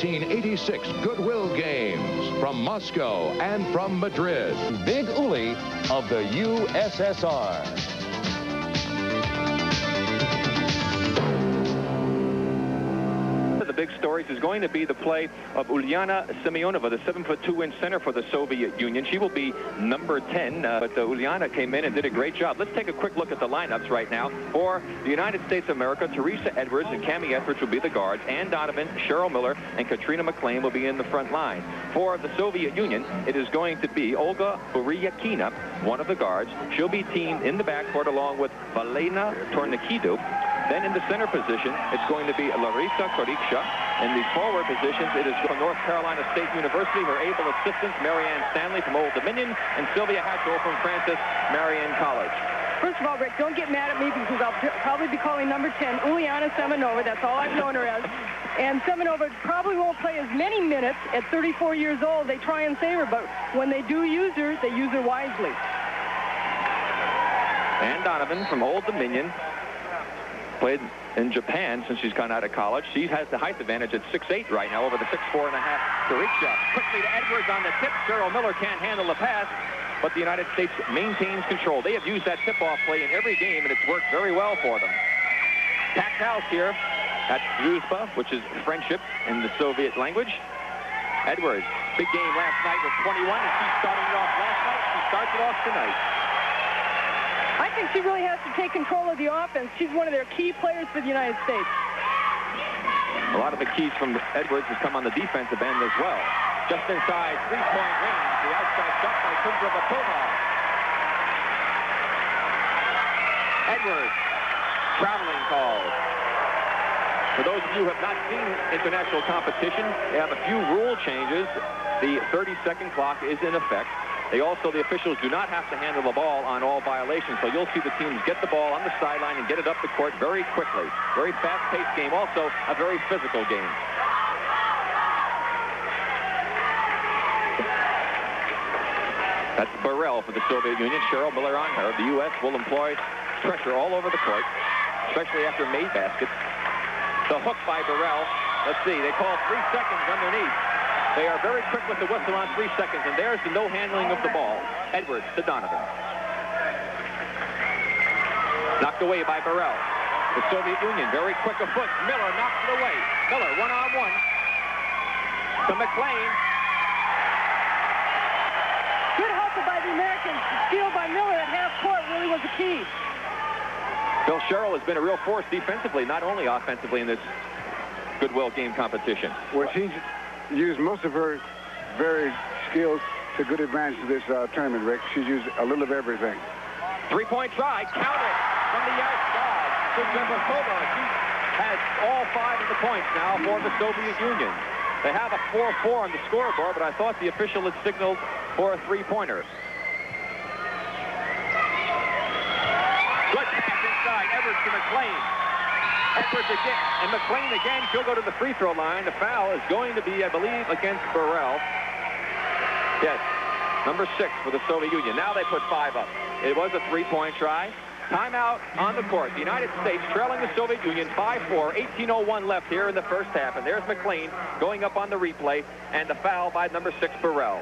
1986 Goodwill Games from Moscow and from Madrid. Big Uli of the USSR. The big stories is going to be the play of Uliana Semyonova, the 7'2" center for the Soviet Union. She will be number 10, but Uliana came in and did a great job. Let's take a quick look at the lineups right now. For the United States of America, Teresa Edwards and Cami Etheridge will be the guards. Ann Donovan, Cheryl Miller, and Katrina McLean will be in the front line. For the Soviet Union, it is going to be Olga Buryakina, one of the guards. She'll be teamed in the backcourt along with Valena Tornikidou. Then in the center position, it's going to be Larissa Koriksha. In the forward positions, it is from North Carolina State University, her able assistants, Marianne Stanley from Old Dominion, and Sylvia Hatchell from Francis Marion College. First of all, Rick, don't get mad at me because I'll probably be calling number 10 Uliana Semyonova. That's all I've known her as. And Semyonova probably won't play as many minutes at 34 years old. They try and save her, but when they do use her, they use her wisely. Ann Donovan from Old Dominion. Played in Japan since she's gone out of college. She has the height advantage at 6'8" right now over the 6'4.5" Koriksha. Quickly to Edwards on the tip. Cheryl Miller can't handle the pass, but the United States maintains control. They have used that tip-off play in every game, and it's worked very well for them. Packed house here at Druzhba, which is friendship in the Soviet language. Edwards, big game last night with 21, and she started it off last night. She starts it off tonight. I think she really has to take control of the offense. She's one of their key players for the United States. A lot of the keys from Edwards has come on the defensive end as well. Just inside three-point range, the outside shot by Tundra Bakova. Edwards, traveling call. For those of you who have not seen international competition, they have a few rule changes. The 30-second clock is in effect. The officials do not have to handle the ball on all violations, so you'll see the teams get the ball on the sideline and get it up the court very quickly. Very fast-paced game, also a very physical game. That's Burrell for the Soviet Union. Cheryl Miller on her. The U.S. will employ pressure all over the court, especially after made baskets. The hook by Burrell. Let's see, they call 3 seconds underneath. They are very quick with the whistle on 3 seconds, and there's the no handling of the ball. Edwards to Donovan. Knocked away by Burrell. The Soviet Union very quick of foot. Miller knocks it away. Miller one-on-one to McLean. Good hustle by the Americans. The steal by Miller at half court really was the key. Bill Cheryl has been a real force defensively, not only offensively in this Goodwill game competition. Well, she's used most of her varied skills to good advantage to this tournament, Rick. She's used a little of everything. Three-point try, counted from the outside. Bakova, she has all 5 of the points now for the Soviet Union. They have a 4-4 on the scoreboard, but I thought the official had signaled for a three-pointer. Good pass inside, Edwards to McLean. Edwards again, and McLean again. She'll go to the free throw line. The foul is going to be, I believe, against Burrell. Yes, number 6 for the Soviet Union. Now they put 5 up. It was a three-point try. Timeout on the court. The United States trailing the Soviet Union 5-4, 18:01 left here in the first half. And there's McLean going up on the replay, and the foul by number 6, Burrell.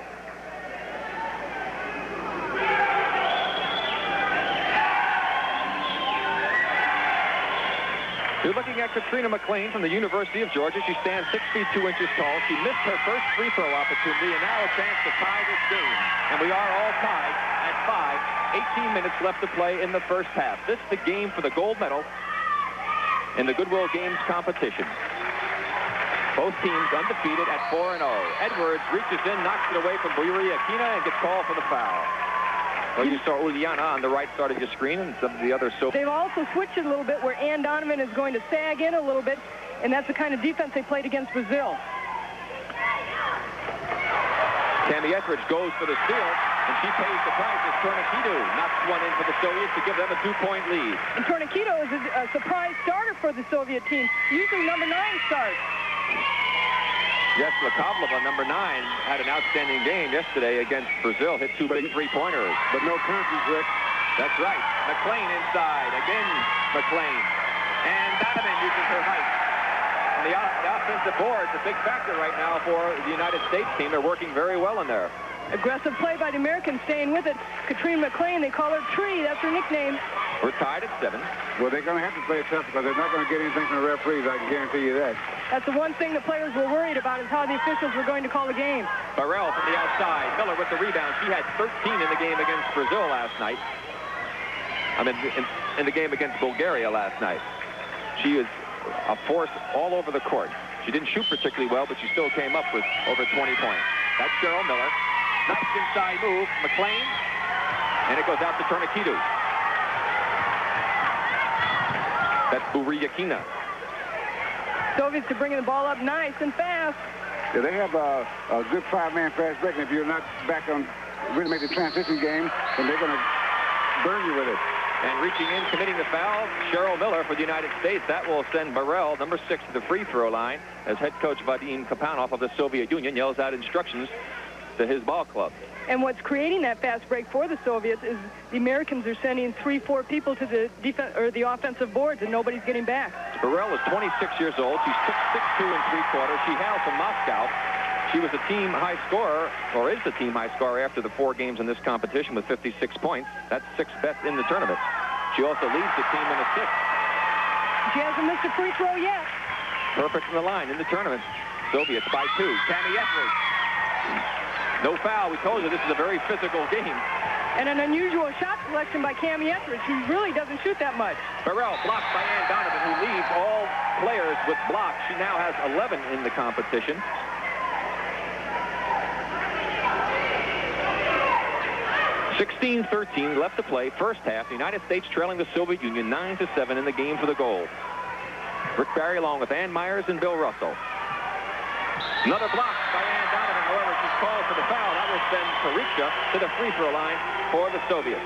You're looking at Katrina McLean from the University of Georgia. She stands 6 feet 2 inches tall. She missed her first free throw opportunity, and now a chance to tie this game. And we are all tied at 5. 18 minutes left to play in the first half. This is the game for the gold medal in the Goodwill Games competition. Both teams undefeated at 4-0. Edwards reaches in, knocks it away from Buryakina, and gets called for the foul. Well, you saw Uliana on the right side of your screen, and some of the other so. They've also switched it a little bit where Ann Donovan is going to sag in a little bit, and that's the kind of defense they played against Brazil. Cami Etheridge goes for the steal, and she pays the price as Tornikidou knocks one in for the Soviets to give them a 2-point lead. And Tornikidou is a surprise starter for the Soviet team. Usually number 9 starts. Yes, Lakovleva, number 9, had an outstanding game yesterday against Brazil. Hit 2 big three-pointers. But no penalties, Rick. That's right. McLean inside. Again, McLean. And Donovan uses her height. And the offensive boards, a big factor right now for the United States team. They're working very well in there. Aggressive play by the Americans, staying with it. Katrina McLean, they call her Tree. That's her nickname. We're tied at 7. Well, they're going to have to play it tough because they're not going to get anything from the referees. I can guarantee you that. That's the one thing the players were worried about, is how the officials were going to call the game. Burrell from the outside. Miller with the rebound. She had 13 in the game against Brazil last night. I mean, in the game against Bulgaria last night. She is a force all over the court. She didn't shoot particularly well, but she still came up with over 20 points. That's Cheryl Miller. Nice inside move, McLean, and it goes out to Tourniquetu. That's Buriyakina. Soviets are bringing the ball up nice and fast. Yeah, they have a good 5-man fast break, and if you're not back on really make the transition game, then they're going to burn you with it. And reaching in, committing the foul, Cheryl Miller for the United States. That will send Burrell, number 6, to the free throw line as head coach Vadim Kapanov of the Soviet Union yells out instructions to his ball club. And what's creating that fast break for the Soviets is the Americans are sending 3-4 people to the defense or the offensive boards, and nobody's getting back. Burrell is 26 years old. She's 6'2" 3/4. She hails from Moscow. She was the team high scorer, or is the team high scorer after the 4 games in this competition with 56 points. That's 6th best in the tournament. She also leads the team in assists. She hasn't missed a free throw yet. Perfect from the line in the tournament. Soviets by 2. Tammy Etheridge. No foul. We told you this is a very physical game. And an unusual shot selection by Cammy Etheridge, who really doesn't shoot that much. Burrell blocked by Ann Donovan, who leads all players with blocks. She now has 11 in the competition. (16-13) left to play. First half. The United States trailing the Soviet Union 9-7 in the game for the gold. Rick Barry along with Ann Myers and Bill Russell. Another block by Ann Donovan. However, she's called for the foul. That will send Clarissa to the free throw line for the Soviets.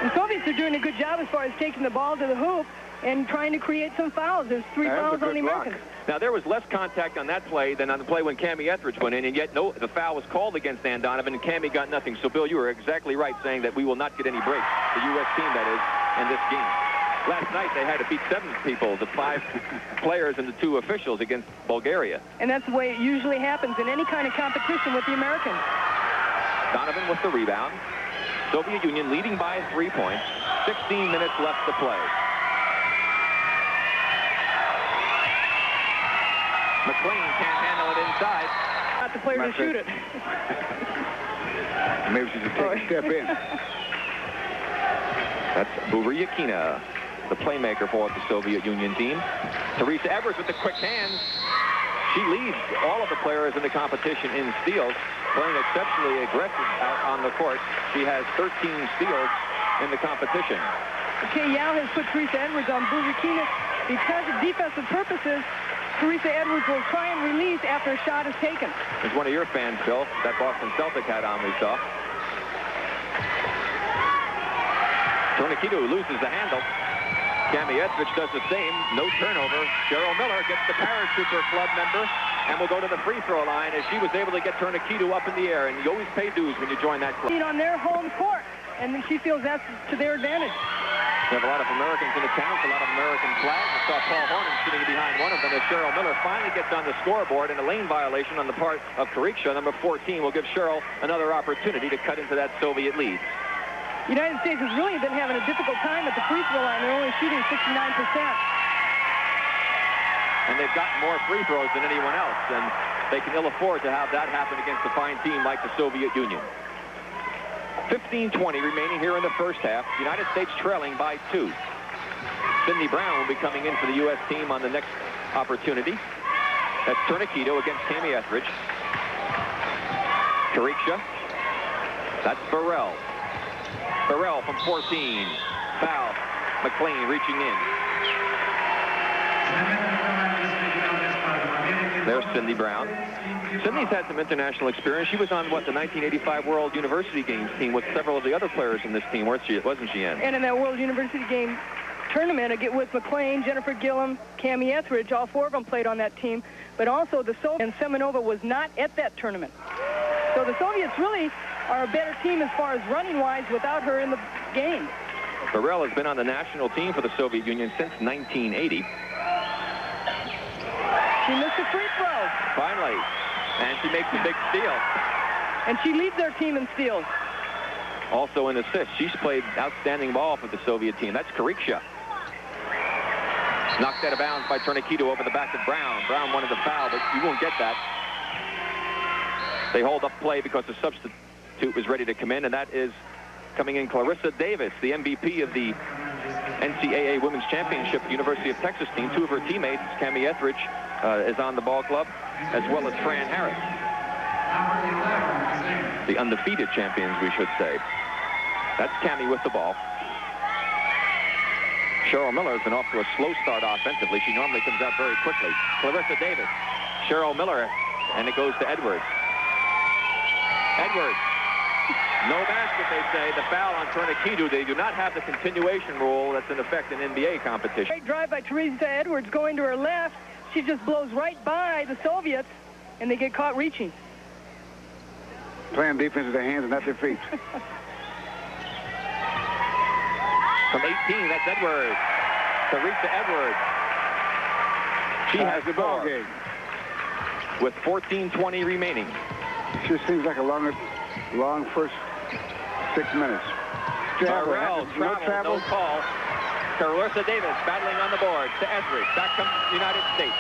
The Soviets are doing a good job as far as taking the ball to the hoop and trying to create some fouls. There's 3 fouls on the Americans. Now, there was less contact on that play than on the play when Cammy Etheridge went in, and yet the foul was called against Ann Donovan, and Cammy got nothing. So, Bill, you were exactly right saying that we will not get any breaks, the U.S. team, that is, in this game. Last night, they had to beat 7 people, the 5 players and the 2 officials against Bulgaria. And that's the way it usually happens in any kind of competition with the Americans. Donovan with the rebound. Soviet Union leading by 3 points. 16 minutes left to play. McLean can't handle it inside. Not the player to shoot it. Maybe she should take a step in. That's Buriyakina, the playmaker for the Soviet Union team. Teresa Evers with the quick hands. She leads all of the players in the competition in steals, playing exceptionally aggressive out on the court. She has 13 steals in the competition. Okay, Yao has put Teresa Edwards on Buriyakina because of defensive purposes. Teresa Edwards will try and release after a shot is taken. There's one of your fans, Bill, that Boston Celtic hat on we saw. Tourniquetu loses the handle. Cammy Etheridge does the same. No turnover. Cheryl Miller gets the Paratrooper Club member and will go to the free throw line as she was able to get Tourniquetu up in the air. And you always pay dues when you join that club. On their home court, and she feels that's to their advantage. We have a lot of Americans in attendance, a lot of American flags. I saw Paul Hornan sitting behind one of them as Cheryl Miller finally gets on the scoreboard, and a lane violation on the part of Clarissa, number 14, will give Cheryl another opportunity to cut into that Soviet lead. The United States has really been having a difficult time at the free throw line. They're only shooting 69%. And they've gotten more free throws than anyone else, and they can ill afford to have that happen against a fine team like the Soviet Union. 15-20 remaining here in the first half. The United States trailing by 2. Cindy Brown will be coming in for the U.S. team on the next opportunity. That's Tourniquetu against Cammy Etheridge. Clarissa. That's Burrell. Burrell from 14. Foul. McLean reaching in. There's Cindy Brown. Cindy's had some international experience. She was on, the 1985 World University Games team with several of the other players in this team, wasn't she, Ann? And in that World University Game tournament, I get with McLean, Jennifer Gillum, Cammy Etheridge, all 4 of them played on that team. But also the Soviet, and Semenova was not at that tournament. So the Soviets really are a better team as far as running-wise without her in the game. Burrell has been on the national team for the Soviet Union since 1980. She missed a free throw. Finally. And she makes a big steal. And she leads their team in steals. Also in assists. She's played outstanding ball for the Soviet team. That's Clarissa. Knocked out of bounds by Tourniquet over the back of Brown. Brown wanted the foul, but you won't get that. They hold up play because the substitute was ready to come in, and that is coming in Clarissa Davis, the MVP of the NCAA Women's Championship University of Texas team. Two of her teammates, Cami Etheridge, is on the ball club, as well as Fran Harris. The undefeated champions, we should say. That's Cami with the ball. Cheryl Miller has been off to a slow start offensively. She normally comes out very quickly. Clarissa Davis, Cheryl Miller, and it goes to Edwards. Edwards. No basket, they say. The foul on Tourniquet. They do not have the continuation rule that's in effect in NBA competition. Great drive by Clarissa Edwards going to her left. She just blows right by the Soviets, and they get caught reaching. Playing defense with their hands and not their feet. From 18, that's Edwards. Clarissa Edwards. She has the ball game with 14:20 remaining. She seems like a long first 6 minutes. Tyrell, travel, no call. Clarissa Davis battling on the board to Etheridge. Back comes the United States.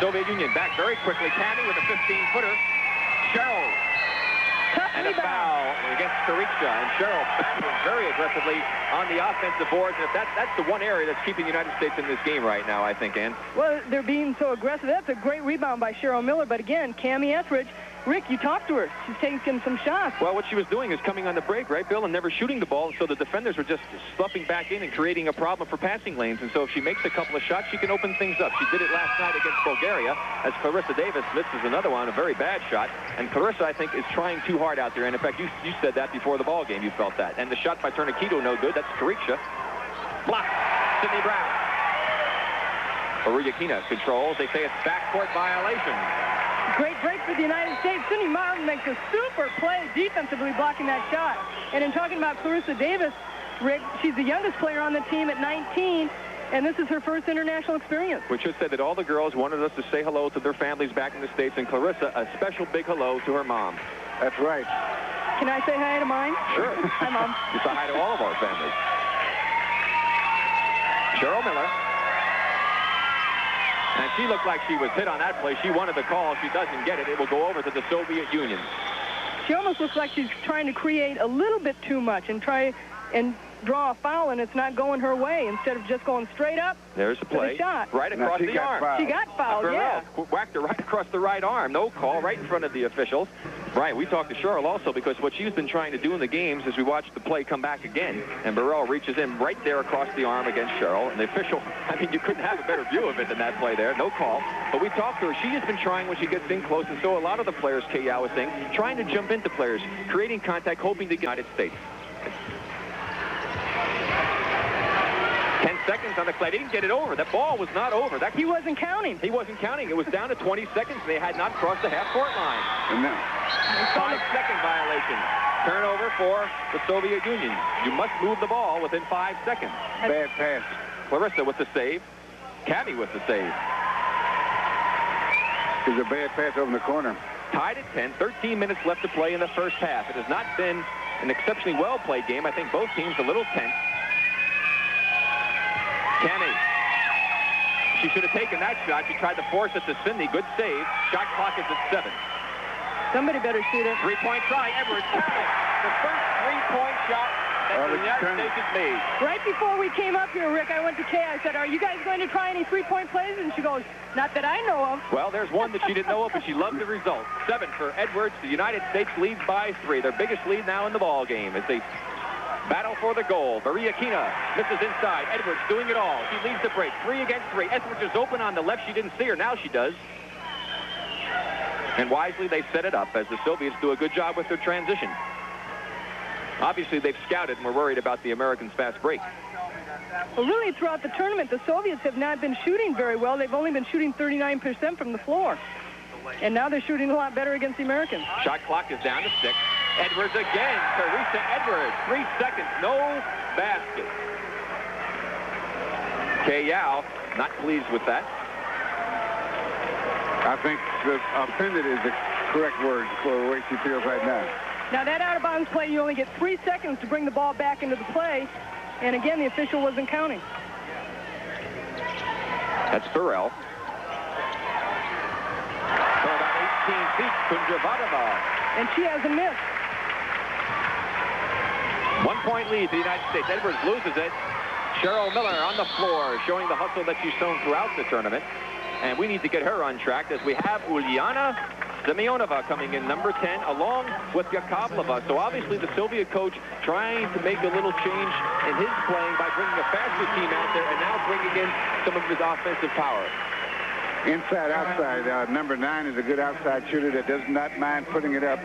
Soviet Union back very quickly. Cami with a 15-footer. Cheryl. And a foul against Clarissa. And Cheryl very aggressively on the offensive boards. And that's the one area that's keeping the United States in this game right now, I think, Ann. Well, they're being so aggressive. That's a great rebound by Cheryl Miller. But again, Cami Etheridge, Rick, you talked to her. She's taking some shots. Well, what she was doing is coming on the break, right, Bill, and never shooting the ball. So the defenders were just sloughing back in and creating a problem for passing lanes. And so if she makes a couple of shots, she can open things up. She did it last night against Bulgaria as Clarissa Davis misses another one, a very bad shot. And Clarissa, I think, is trying too hard out there. And in fact, you said that before the ball game. You felt that. And the shot by Tourniquet, no good. That's Clarissa. Blocked. Sydney Brown. Oruyakina controls. They say it's backcourt violation. Great break for the United States. Sydney Martin makes a super play defensively blocking that shot. And in talking about Clarissa Davis, Rick, she's the youngest player on the team at 19, and this is her first international experience. We should say that all the girls wanted us to say hello to their families back in the States, and Clarissa, a special big hello to her mom. That's right. Can I say hi to mine? Sure. Hi, Mom. You say hi to all of our families. Cheryl Miller. And she looked like she was hit on that play. She wanted the call. She doesn't get it. It will go over to the Soviet Union. She almost looks like she's trying to create a little bit too much and try and draw a foul, and it's not going her way. Instead of just going straight up, there's a play. Shot. Right across the arm. Fouled. She got fouled, yeah. Whacked her right across the right arm. No call, right in front of the officials. Right, we talked to Cheryl also because what she's been trying to do in the games is we watched the play come back again, and Burrell reaches in right there across the arm against Cheryl, and the official, I mean, you couldn't have a better view of it than that play there. No call. But we talked to her. She has been trying when she gets in close, and so a lot of the players, Kay Yao was saying, trying to jump into players, creating contact, hoping to get the United States. 10 seconds on the play. They didn't get it over. That ball was not over. He wasn't counting. He wasn't counting. It was down to 20 seconds. They had not crossed the half-court line. And then 5-second violation. Turnover for the Soviet Union. You must move the ball within 5 seconds. bad pass. Clarissa with the save. Cami with the save. It was a bad pass over in the corner. Tied at 10. 13 minutes left to play in the first half. It has not been an exceptionally well-played game. I think both teams a little tense. Cami. She should have taken that shot. She tried to force it to Cindy. Good save. Shot clock is at 7. Somebody better shoot it. Three-point try. Edwards. The first three-point shot that the United States has made. Right before we came up here, Rick, I went to Kay. I said, are you guys going to try any three-point plays? And she goes, not that I know of. Well, there's one that she didn't know of, but she loved the result. 7 for Edwards. The United States leads by 3. Their biggest lead now in the ball game as they battle for the goal. Oruyakina misses inside. Edwards doing it all. She leads the break. 3 against 3. Edwards is open on the left. She didn't see her. Now she does. And wisely, they set it up as the Soviets do a good job with their transition. Obviously, they've scouted and we're worried about the Americans' fast break. Well, really, throughout the tournament, the Soviets have not been shooting very well. They've only been shooting 39% from the floor. And now they're shooting a lot better against the Americans. Shot clock is down to 6. Edwards again. Clarissa Edwards. 3 seconds. No basket. Kay Yao not pleased with that. I think offended is the correct word for the way she feels right now. Now, that out-of-bounds play, you only get 3 seconds to bring the ball back into the play. And again, the official wasn't counting. That's Burrell. For about 18 feet, Kundravadova. And she hasn't missed. 1 point lead to the United States. Edwards loses it. Cheryl Miller on the floor, showing the hustle that she's shown throughout the tournament. And we need to get her on track as we have Ulyana Semyonova coming in, number 10, along with Yakovleva. So obviously the Soviet coach trying to make a little change in his playing by bringing a faster team out there and now bringing in some of his offensive power. Inside, outside. Number 9 is a good outside shooter that does not mind putting it up.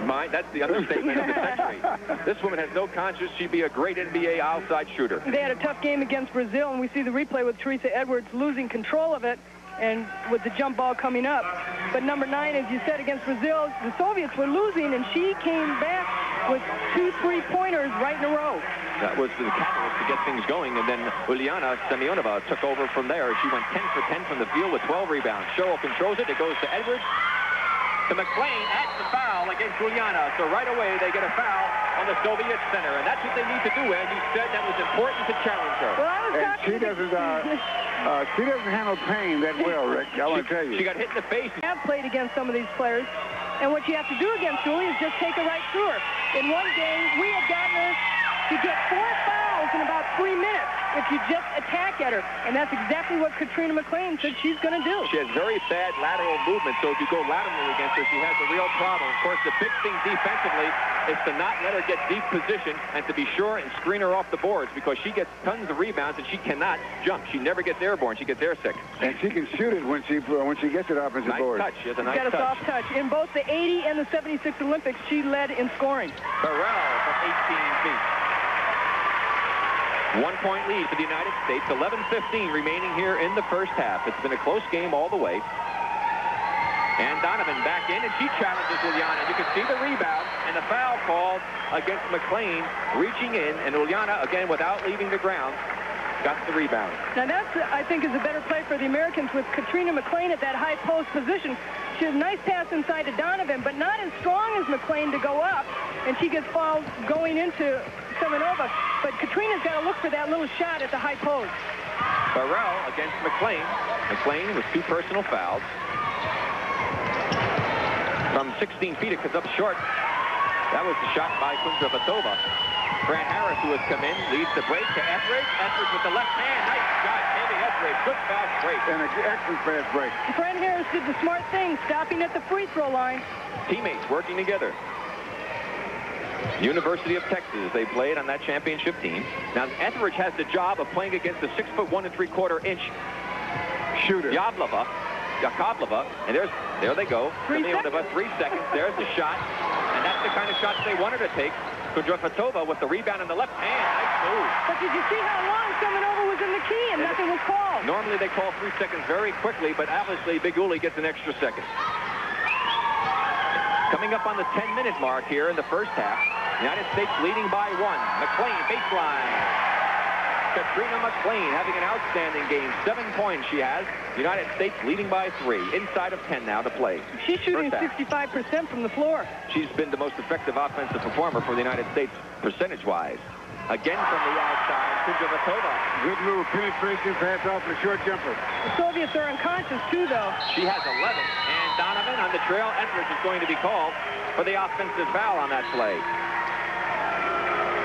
That's the understatement of the century. This woman has no conscience. She'd be a great NBA outside shooter. They had a tough game against Brazil, and we see the replay with Teresa Edwards losing control of it and with the jump ball coming up. But number 9, as you said, against Brazil, the Soviets were losing, and she came back with 2 3-pointers right in a row. That was the catalyst to get things going, and then Ulyana Semyonova took over from there. She went 10 for 10 from the field with 12 rebounds. Cheryl controls it. It goes to Edwards. To McLean at the foul against Ulyana. So right away they get a foul on the Soviet center, and that's what they need to do. And you said that was important to challenge her. Well, I was and she doesn't handle pain that well, Rick. I want to tell you. She got hit in the face. I have played against some of these players, and what you have to do against Julie is just take her right through her. In one game, we had gotten her to get 4 fouls in about 3 minutes if you just attack at her, and that's exactly what Katrina McLean said she's going to do. She has very bad lateral movement, so if you go laterally against her, she has a real problem. Of course, the big thing defensively is to not let her get deep position and to be sure and screen her off the boards, because she gets tons of rebounds and she cannot jump. She never gets airborne. She gets airsick. And she can shoot it when she gets it offensive board. Nice touch. She has a nice touch. She's got a soft touch. In both the 80 and the 76 Olympics, she led in scoring. Burrell from 18 feet. 1 point lead for the United States. 11:15 remaining here in the first half. It's been a close game all the way. And Donovan back in, and she challenges Ulyana. You can see the rebound and the foul called against McLean, reaching in, and Ulyana, again, without leaving the ground, got the rebound. Now that's, I think, is a better play for the Americans with Katrina McLean at that high post position. She has a nice pass inside to Donovan, but not as strong as McLean to go up, and she gets fouled going into Semyonova. But Katrina's got to look for that little shot at the high post. Burrell against McLean. McLean with 2 personal fouls. From 16 feet, it comes up short. That was the shot by Kundravadova. Fran Harris, who has come in, leads the break to Etheridge. Etheridge with the left hand. Nice shot, Amy Etheridge. Good fast break. And an excellent fast break. Fran Harris did the smart thing, stopping at the free throw line. Teammates working together. University of Texas, they played on that championship team. Now, Etheridge has the job of playing against the 6'1 3/4" shooter. Yakovleva, and there they go. 3 seconds. 3 seconds. There's the shot, and that's the kind of shots they wanted to take. Kundravadova with the rebound in the left hand. Nice move. But did you see how long Semyonova was in the key and nothing was called? Normally they call 3 seconds very quickly, but obviously Big Uli gets an extra second. Coming up on the 10-minute mark here in the first half. United States leading by 1. McLean, baseline. Katrina McLean having an outstanding game. 7 points she has. United States leading by 3. Inside of 10 now to play. She's shooting 65% from the floor. She's been the most effective offensive performer for the United States percentage-wise. Again from the outside, Kundravadova. Good move, penetration, pass off the short jumper. The Soviets are unconscious too, though. She has 11, and Donovan on the trail. Etheridge is going to be called for the offensive foul on that play.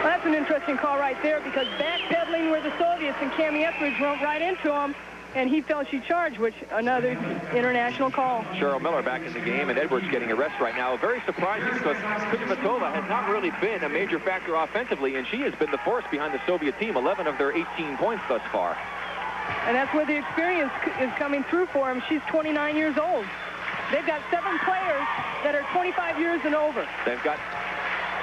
Well, that's an interesting call right there, because backpedaling were the Soviets, and Cammie Etheridge went right into him, and he felt she charged, which another international call. Cheryl Miller back in the game, and Edwards getting a rest right now. Very surprising, because Kundravadova has not really been a major factor offensively, and she has been the force behind the Soviet team. 11 of their 18 points thus far. And that's where the experience is coming through for him. She's 29 years old. They've got 7 players that are 25 years and over. They've got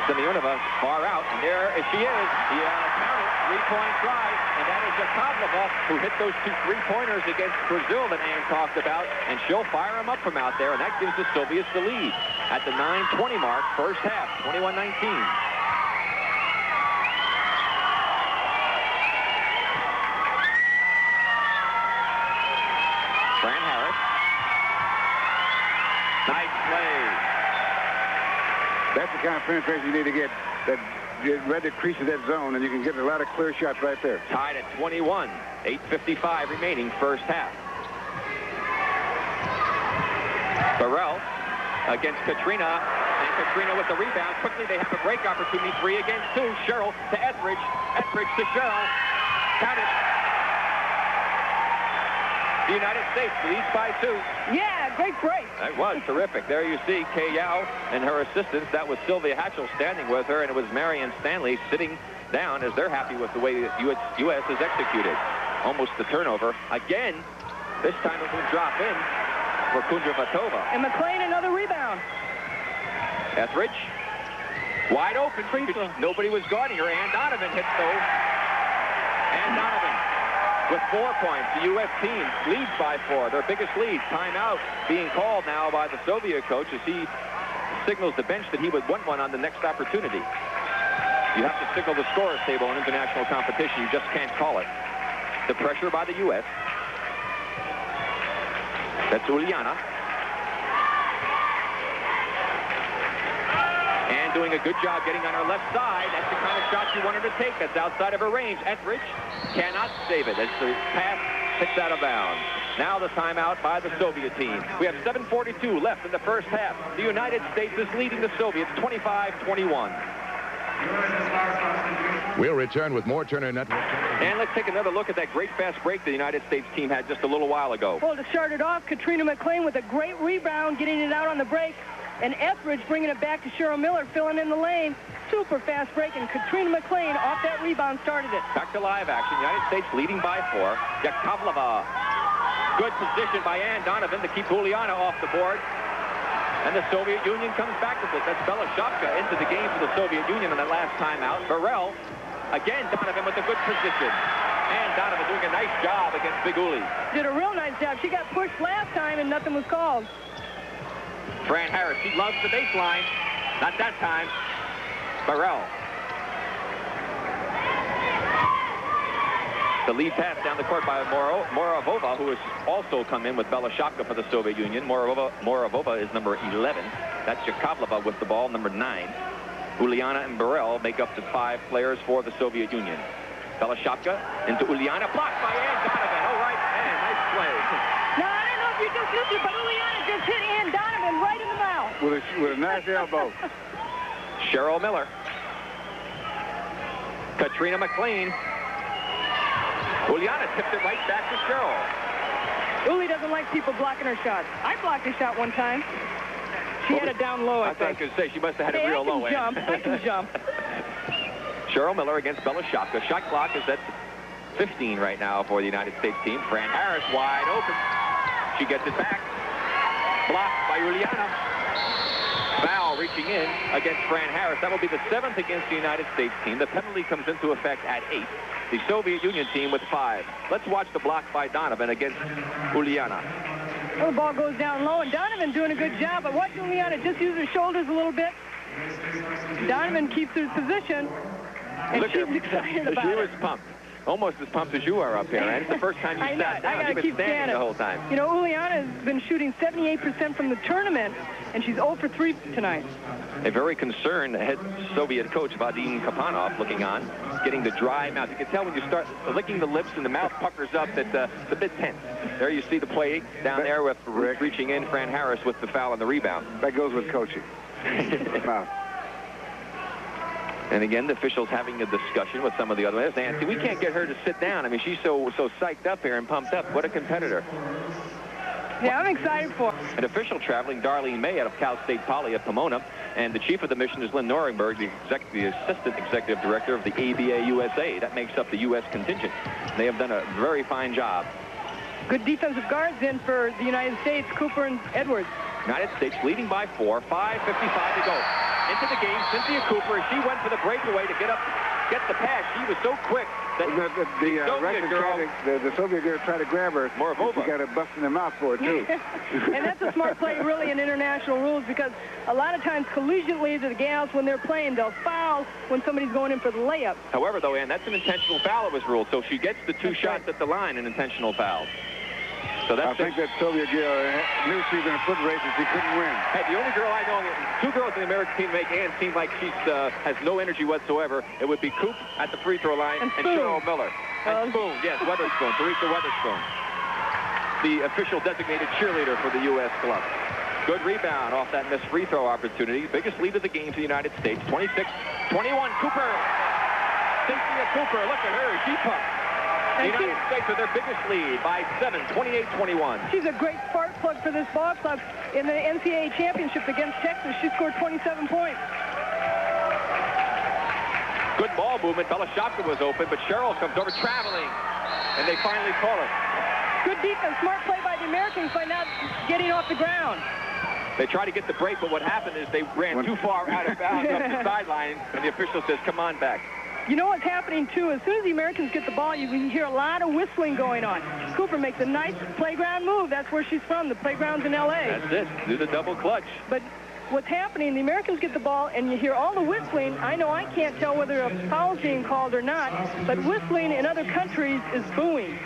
Semyonova far out, and there she is. Count it, 3-point try, and that is Yakovleva, who hit those 2 3-pointers against Brazil that Ann talked about, and she'll fire them up from out there, and that gives the Soviets the lead at the 9:20 mark, first half, 21-19. Fran Harris Nice play. That's the kind of penetration you need to get ready to crease of that zone, and you can get a lot of clear shots right there. Tied at 21. 8:55 remaining first half. Burrell against Katrina, and Katrina with the rebound. Quickly, they have a break opportunity. 3 against 2. Cheryl to Etheridge. Etheridge to Cheryl. Count it. The United States leads by 2. Yeah, great break. That was terrific. There you see Kay Yao and her assistants. That was Sylvia Hatchell standing with her, and it was Marion Stanley sitting down as they're happy with the way the U.S. is executed. Almost the turnover. Again, this time it will drop in for Kundratova. And McLean another rebound. Etheridge, wide open. Nobody was guarding her. Ann Donovan hits though. Ann Donovan with 4 points. The U.S. team leads by 4. Their biggest lead. Timeout being called now by the Soviet coach as he signals the bench that he would want one on the next opportunity. You have to signal the scorers table in international competition. You just can't call it. The pressure by the U.S. That's Uliana. And doing a good job getting on her left side. That's the kind of shot she wanted to take. That's outside of her range. Etheridge cannot save it as the pass hits out of bounds. Now the timeout by the Soviet team. We have 7:42 left in the first half. The United States is leading the Soviets 25-21. We'll return with more Turner Network. And let's take another look at that great fast break the United States team had just a little while ago. Well, to start it off, Katrina McLean with a great rebound, getting it out on the break. And Etheridge bringing it back to Cheryl Miller, filling in the lane. Super fast break, and Katrina McLean off that rebound started it. Back to live action. United States leading by 4. Yakovleva. Good position by Ann Donovan to keep Uliana off the board. And the Soviet Union comes back with it. That's Belashovka into the game for the Soviet Union on that last timeout. Burrell, again, Donovan with a good position. And Donovan doing a nice job against Big Uli. Did a real nice job. She got pushed last time and nothing was called. Fran Harris, she loves the baseline. Not that time. Burrell. The lead pass down the court by Moravova, who has also come in with Belashovka for the Soviet Union. Moravova is number 11. That's Yakovleva with the ball, number 9. Uliana and Burrell make up the 5 players for the Soviet Union. Belashovka into Uliana, blocked by Ann Donovan. All right, Ann, nice play. Now, I don't know if you just missed it, but Uliana just hit Ann Donovan right in the mouth. With a nice elbow. Cheryl Miller. Katrina McLean. Uliana tipped it right back to Cheryl. Uli doesn't like people blocking her shots. I blocked a shot one time. She had it down low, I think. I was going to say, she must have had it real low. I can jump. Cheryl Miller against Belashovka. Shot clock is at 15 right now for the United States team. Fran Harris wide open. She gets it back. Blocked by Uliana. Foul reaching in against Fran Harris. That will be the 7th against the United States team. The penalty comes into effect at 8. The Soviet Union team with 5. Let's watch the block by Donovan against Uliana. Well, the ball goes down low, and Donovan doing a good job. But watch Uliana just use her shoulders a little bit. Donovan keeps her position, and she's excited about it. She was pumped. Almost as pumped as you are up here, and it's the first time you sat down. You've been standing the whole time. You know, Uliana has been shooting 78% from the tournament, and she's 0 for 3 tonight. A very concerned head Soviet coach, Vadim Kapanov, looking on, getting the dry mouth. You can tell when you start licking the lips and the mouth puckers up that it's a bit tense. There you see the play down there with Rick reaching in, Fran Harris with the foul and the rebound. That goes with coaching. And again, the officials having a discussion with some of the other players. Nancy, we can't get her to sit down. I mean, she's so psyched up here and pumped up. What a competitor. Yeah, I'm excited for her. An official traveling, Darlene May, out of Cal State Poly at Pomona. And the chief of the mission is Lynn Norenberg, the assistant executive director of the ABA USA. That makes up the U.S. contingent. They have done a very fine job. Good defensive guards in for the United States, Cooper and Edwards. United States leading by 4, 5:55 to go. Into the game, Cynthia Cooper, she went for the breakaway to get the pass. She was so quick that the Soviet girl tried to grab her. Moravova. She got a bust in the mouth for it, too. And that's a smart play, really, in international rules, because a lot of times collegiately the gals, when they're playing, they'll foul when somebody's going in for the layup. However, though, Ann, that's an intentional foul that was ruled, so she gets the 2 shots at the line, an intentional foul. So that's I think that Soviet girl knew she was in a foot race and she couldn't win. Hey, the only girl I know, two girls in the American team make Ann seem like she has no energy whatsoever. It would be Coop at the free throw line and Cheryl Miller. And Spoon, yes, Weatherspoon, Teresa Weatherspoon, the official designated cheerleader for the U.S. club. Good rebound off that missed free throw opportunity. Biggest lead of the game for the United States, 26-21. Cooper. Cynthia Cooper, look at her, she pumped. The United States with their biggest lead by 7, 28-21. She's a great spark plug for this ball club. In the NCAA championship against Texas, she scored 27 points. Good ball movement. Beloshopka was open, but Cheryl comes over traveling, and they finally call it. Good defense, smart play by the Americans by not getting off the ground. They tried to get the break, but what happened is they ran too far out of bounds up the sideline, and the official says, come on back. You know what's happening, too? As soon as the Americans get the ball, you can hear a lot of whistling going on. Cooper makes a nice playground move. That's where she's from. The playground's in L.A. That's it. Do the double clutch. But what's happening, the Americans get the ball, and you hear all the whistling. I know I can't tell whether a foul's being called or not, but whistling in other countries is booing.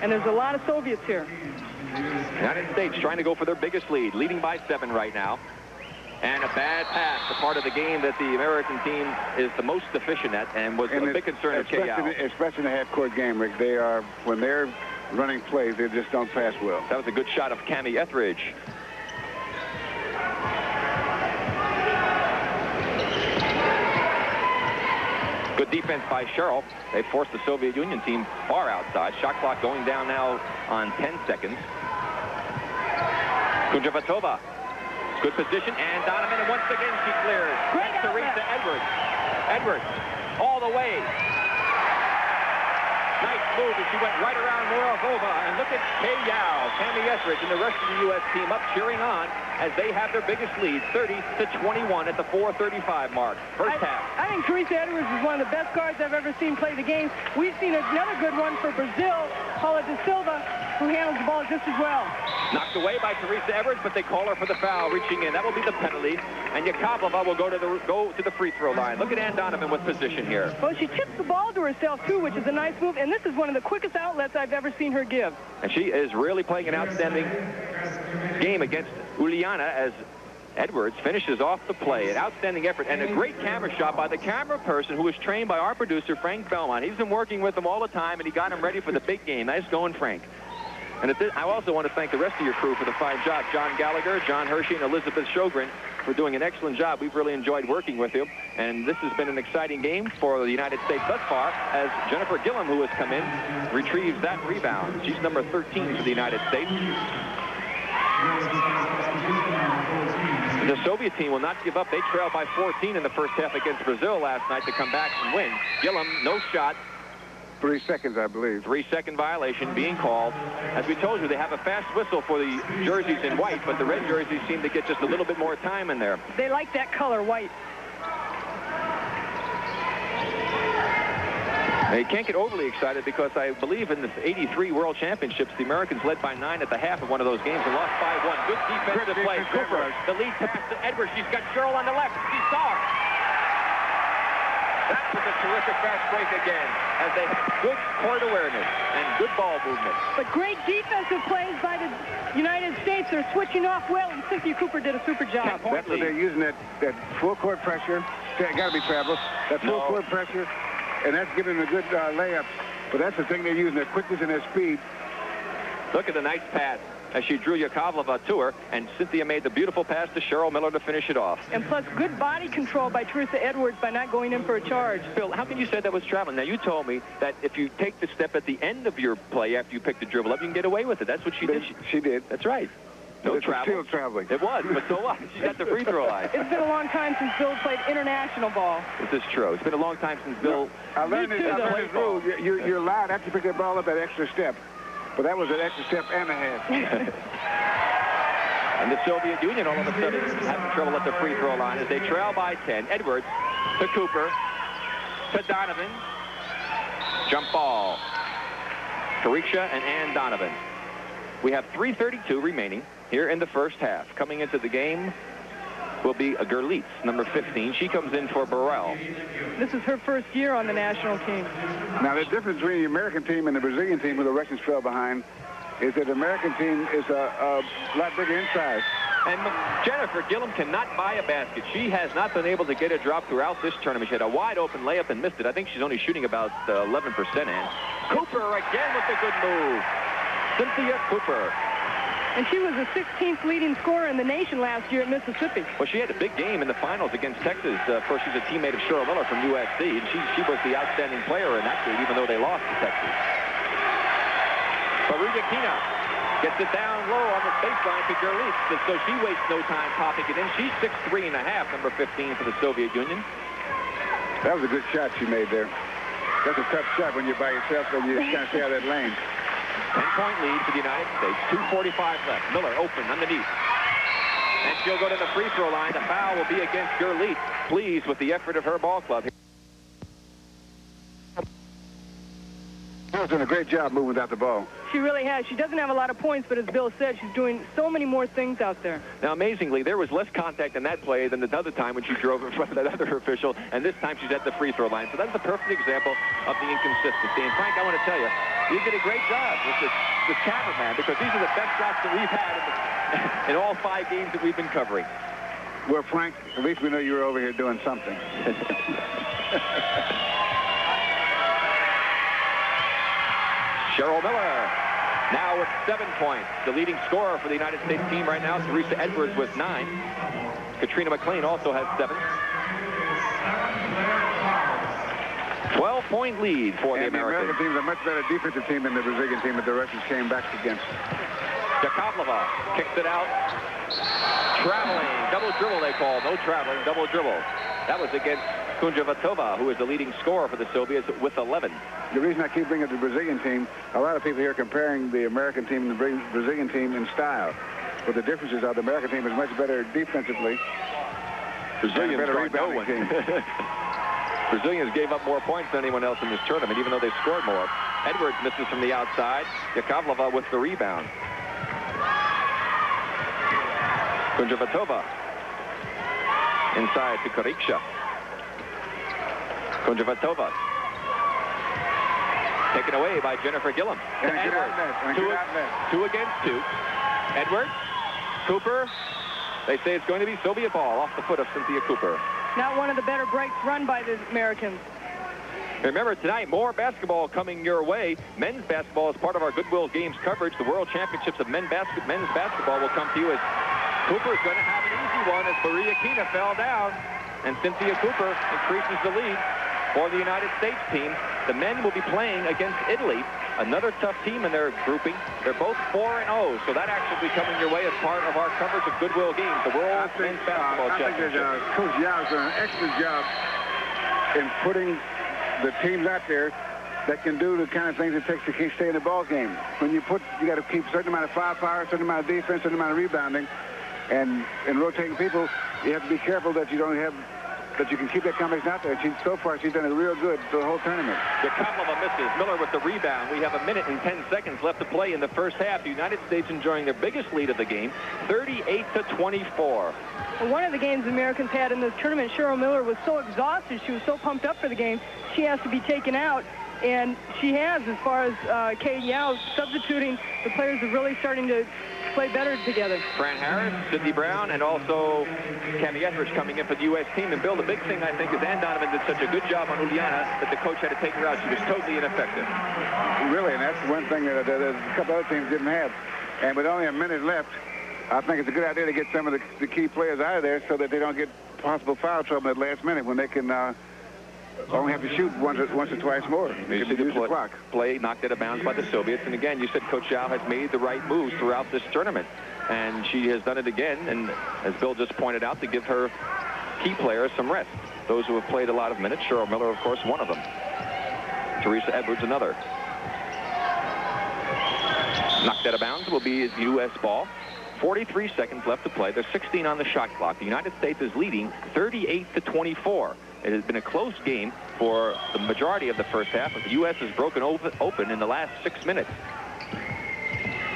And there's a lot of Soviets here. United States trying to go for their biggest lead, leading by 7 right now. And a bad pass, the part of the game that the American team is the most deficient at and was a big concern of K.O. Especially in the half-court game, Rick. They are, when they're running plays, they just don't pass well. That was a good shot of Cammie Etheridge. Good defense by Cheryl. They forced the Soviet Union team far outside. Shot clock going down now on 10 seconds. Kundravatova. Good position, and Donovan, and once again she clears. Great Teresa Edwards. Edwards, all the way. Nice move, and she went right around Moravova. And look at K.O., Cammie Etheridge, and the rest of the U.S. team up cheering on as they have their biggest lead, 30-21 at the 4:35 mark. First half. I think Teresa Edwards is one of the best guards I've ever seen play the game. We've seen another good one for Brazil, Paula da Silva, who handles the ball just as well. Knocked away by Teresa Edwards, but they call her for the foul, reaching in. That will be the penalty. And Yakovleva will go to the free throw line. Look at Ann Donovan with position here. Well, she tips the ball to herself, too, which is a nice move. And this is one of the quickest outlets I've ever seen her give. And she is really playing an outstanding game against Uliana as Edwards finishes off the play. An outstanding effort and a great camera shot by the camera person who was trained by our producer, Frank Belmont. He's been working with them all the time, and he got him ready for the big game. Nice going, Frank. And I also want to thank the rest of your crew for the fine job. John Gallagher, John Hershey, and Elizabeth Sjogren for doing an excellent job. We've really enjoyed working with you. And this has been an exciting game for the United States thus far as Jennifer Gillum, who has come in, retrieves that rebound. She's number 13 for the United States. The Soviet team will not give up. They trailed by 14 in the first half against Brazil last night to come back and win. Gillum, no shot. 3 seconds, I believe. 3-second violation being called. As we told you, they have a fast whistle for the jerseys in white, but the red jerseys seem to get just a little bit more time in there. They like that color, white. They can't get overly excited because I believe in the 83 World Championships, the Americans led by 9 at the half of one of those games and lost 5-1. Good defensive play. Cooper, the lead pass to Edwards. She's got Cheryl on the left. She saw her. That was a terrific fast break again, as they had good court awareness and good ball movement. But great defensive plays by the United States. They're switching off well, and Cynthia Cooper did a super job. That's what they're using, that full court pressure. Got to be travel. That full court pressure, and that's giving them a good layup. But that's the thing they're using, their quickness and their speed. Look at the nice pass as she drew Yakovleva to her, and Cynthia made the beautiful pass to Cheryl Miller to finish it off. And plus good body control by Teresa Edwards by not going in for a charge. Bill, how can you say that was traveling? Now, you told me that if you take the step at the end of your play after you pick the dribble up, you can get away with it. That's what she did. She did. That's right. No travel. Still traveling. It was, but so what? She got the free throw line. It's been a long time since Bill played international ball. This is true. It's been a long time since Bill... I learned this rule. You're allowed after you pick the ball up that extra step. But that was an extra step and a half. And the Soviet Union all of a sudden having trouble at the free throw line as they trail by 10. Edwards to Cooper to Donovan. Jump ball. Teresa and Ann Donovan. We have 3:32 remaining here in the first half. Coming into the game will be a Gerlitz, number 15. She comes in for Burrell. This is her first year on the national team. Now, the difference between the American team and the Brazilian team, where the Russians fell behind, is that the American team is a lot bigger in size. And Jennifer Gillum cannot buy a basket. She has not been able to get a drop throughout this tournament. She had a wide open layup and missed it. I think she's only shooting about 11% in. Cooper again with a good move. Cynthia Cooper. And she was the 16th leading scorer in the nation last year at Mississippi. Well, she had a big game in the finals against Texas. First, she's a teammate of Cheryl Miller from USC. And she was the outstanding player in that game, even though they lost to Texas. Faruja Kina gets it down low on the baseline to Gerlitz. So she wastes no time popping it in. She's 6'3.5", number 15 for the Soviet Union. That was a good shot she made there. That's a tough shot when you're by yourself and you kind of stay out of that lane. 10-point lead for the United States. 2:45 left. Miller open underneath. And she'll go to the free throw line. The foul will be against Gerlitz. Pleased with the effort of her ball club. She's done a great job moving without the ball. She really has. She doesn't have a lot of points, but as Bill said, she's doing so many more things out there. Now, amazingly, there was less contact in that play than the other time when she drove in front of that other official, and this time she's at the free throw line. So that's a perfect example of the inconsistency. And, Frank, I want to tell you, you did a great job with this cameraman, because these are the best shots that we've had in all 5 games that we've been covering. Well, Frank, at least we know you were over here doing something. Cheryl Miller now with 7 points. The leading scorer for the United States team right now, Clarissa Edwards with 9. Katrina McLean also has 7. 12-point lead for the Americans. The American team is a much better defensive team than the Brazilian team that the Russians came back against. Yakovleva kicks it out. Traveling. Double dribble, they call. No traveling, double dribble. That was against Kunjavatova, who is the leading scorer for the Soviets with 11. The reason I keep bringing up the Brazilian team, a lot of people here are comparing the American team and the Brazilian team in style. But the differences are the American team is much better defensively. Brazilians better guard no rebounding one. team. Brazilians gave up more points than anyone else in this tournament, even though they scored more. Edwards misses from the outside. Yakovleva with the rebound. Kunjavatova inside to Kariksha. Kunjavatova taken away by Jennifer Gillum. To Edwards. 2 against 2. Edwards, Cooper. They say it's going to be Soviet ball off the foot of Cynthia Cooper. Not one of the better breaks run by the Americans. Remember, tonight, more basketball coming your way. Men's basketball is part of our Goodwill Games coverage. The World Championships of men's basketball will come to you as Cooper is going to have an easy one as Maria Kina fell down. And Cynthia Cooper increases the lead for the United States team. The men will be playing against Italy, another tough team in their grouping. They're both 4-0, so that actually will be coming your way as part of our coverage of Goodwill Games, the World Men's Basketball Championship. I think that Coach Yao has done an excellent job in putting the teams out there that can do the kind of things it takes to keep staying in the ball game. When you got to keep a certain amount of firepower, a certain amount of defense, a certain amount of rebounding, and in rotating people, you have to be careful that you don't have. That you can keep that combination out there. So far, she's done it real good the whole tournament. Yakovleva misses. Miller with the rebound. We have 1 minute and 10 seconds left to play in the first half. The United States enjoying their biggest lead of the game, 38-24. Well, one of the games the Americans had in this tournament, Cheryl Miller was so exhausted. She was so pumped up for the game. She has to be taken out. And she has, as far as Kay Yao substituting. The players are really starting to play better together. Fran Harris, Cindy Brown, and also Cammie Etheridge coming in for the U.S. team. And Bill, the big thing I think is Ann Donovan did such a good job on Uliana that the coach had to take her out. She was totally ineffective. Really, and that's one thing that a couple other teams didn't have. And with only 1 minute left, I think it's a good idea to get some of the key players out of there so that they don't get possible foul trouble at the last minute when they can only have to shoot once or twice more. You see the play knocked out of bounds by the Soviets. And again, you said Coach Zhao has made the right moves throughout this tournament. And she has done it again. And as Bill just pointed out, to give her key players some rest. Those who have played a lot of minutes. Cheryl Miller, of course, one of them. Teresa Edwards, another. Knocked out of bounds will be U.S. ball. 43 seconds left to play. There's 16 on the shot clock. The United States is leading 38-24. It has been a close game for the majority of the first half, but the U.S. has broken open in the last 6 minutes.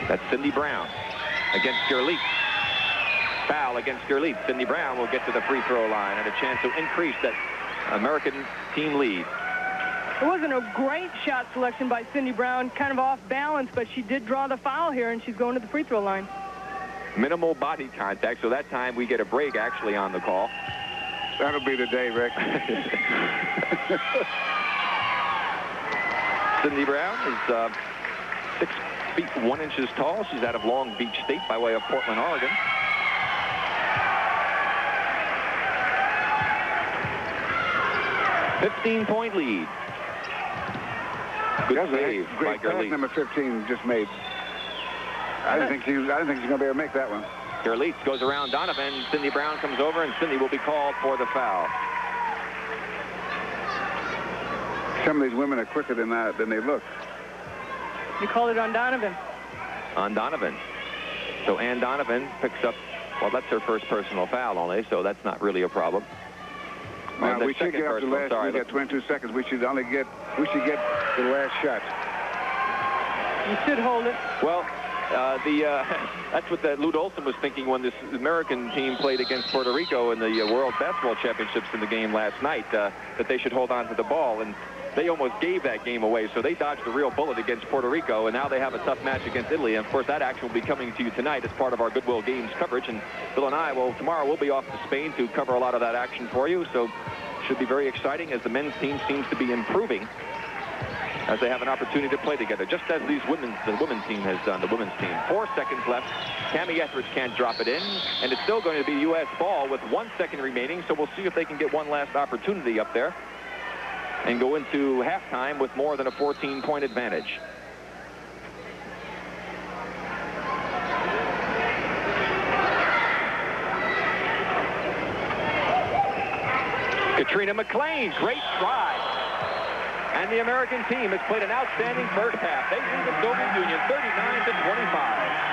That's Cindy Brown against Gerlitz. Foul against Gerlitz. Cindy Brown will get to the free throw line and a chance to increase that American team lead. It wasn't a great shot selection by Cindy Brown, kind of off balance, but she did draw the foul here, and she's going to the free throw line. Minimal body contact, so that time we get a break actually on the call. That'll be the day, Rick. Cindy Brown is 6 feet 1 inches tall. She's out of Long Beach State by way of Portland, Oregon. $15-point lead. Good save by great pass number 15 just made. I didn't think she's going to be able to make that one. Gerlitz goes around Donovan. Cindy Brown comes over, and Cindy will be called for the foul. Some of these women are quicker than they look. You called it on Donovan. On Donovan. So Ann Donovan picks up, well, that's her first personal foul only, so that's not really a problem. Now, we should get up to last. We got 22 seconds. We should get the last shot. You should hold it. Well, that's what Lute Olson was thinking when this American team played against Puerto Rico in the World Basketball Championships in the game last night, that they should hold on to the ball. And they almost gave that game away, so they dodged a real bullet against Puerto Rico, and now they have a tough match against Italy. And, of course, that action will be coming to you tonight as part of our Goodwill Games coverage. And Bill and I, well, tomorrow we'll be off to Spain to cover a lot of that action for you. So should be very exciting as the men's team seems to be improving as they have an opportunity to play together, just as the women's team has done, the women's team. 4 seconds left. Tammy Etheridge can't drop it in, and it's still going to be U.S. ball with 1 second remaining, so we'll see if they can get one last opportunity up there and go into halftime with more than a 14-point advantage. Katrina McLean, great try. And the American team has played an outstanding first half. They lead the Soviet Union 39-25.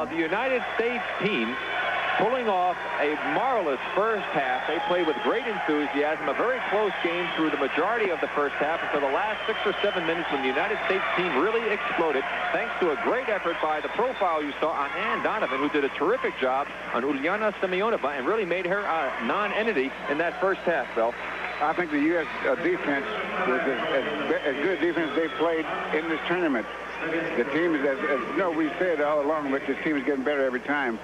The United States team pulling off a marvelous first half. They played with great enthusiasm, a very close game through the majority of the first half until the last 6 or 7 minutes when the United States team really exploded, thanks to a great effort by the profile you saw on Ann Donovan, who did a terrific job on Uliana Semyonova and really made her a non-entity in that first half, Bill. I think the U.S. defense was as good a defense they played in this tournament. The team is, as you know, we said all along, but this team is getting better every time.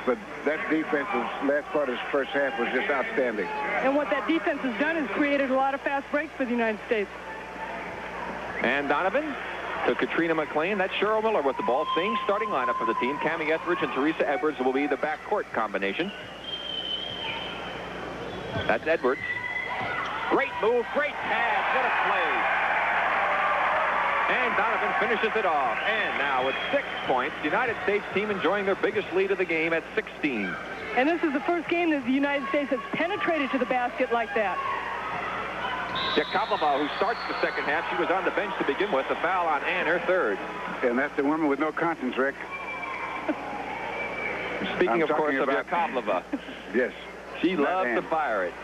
But that defense, last part of this first half, was just outstanding. And what that defense has done is created a lot of fast breaks for the United States. And Donovan to Katrina McLean. That's Cheryl Miller with the ball. Same starting lineup for the team. Tammy Etheridge and Teresa Edwards will be the backcourt combination. That's Edwards. Great move, great pass, what a play. And Donovan finishes it off. And now with 6 points, the United States team enjoying their biggest lead of the game at 16. And this is the first game that the United States has penetrated to the basket like that. Yakovleva, who starts the second half, she was on the bench to begin with. The foul on Ann, her third. And that's the woman with no conscience, Rick. Speaking, of course, of Yakovleva. Yes. She loves to fire it.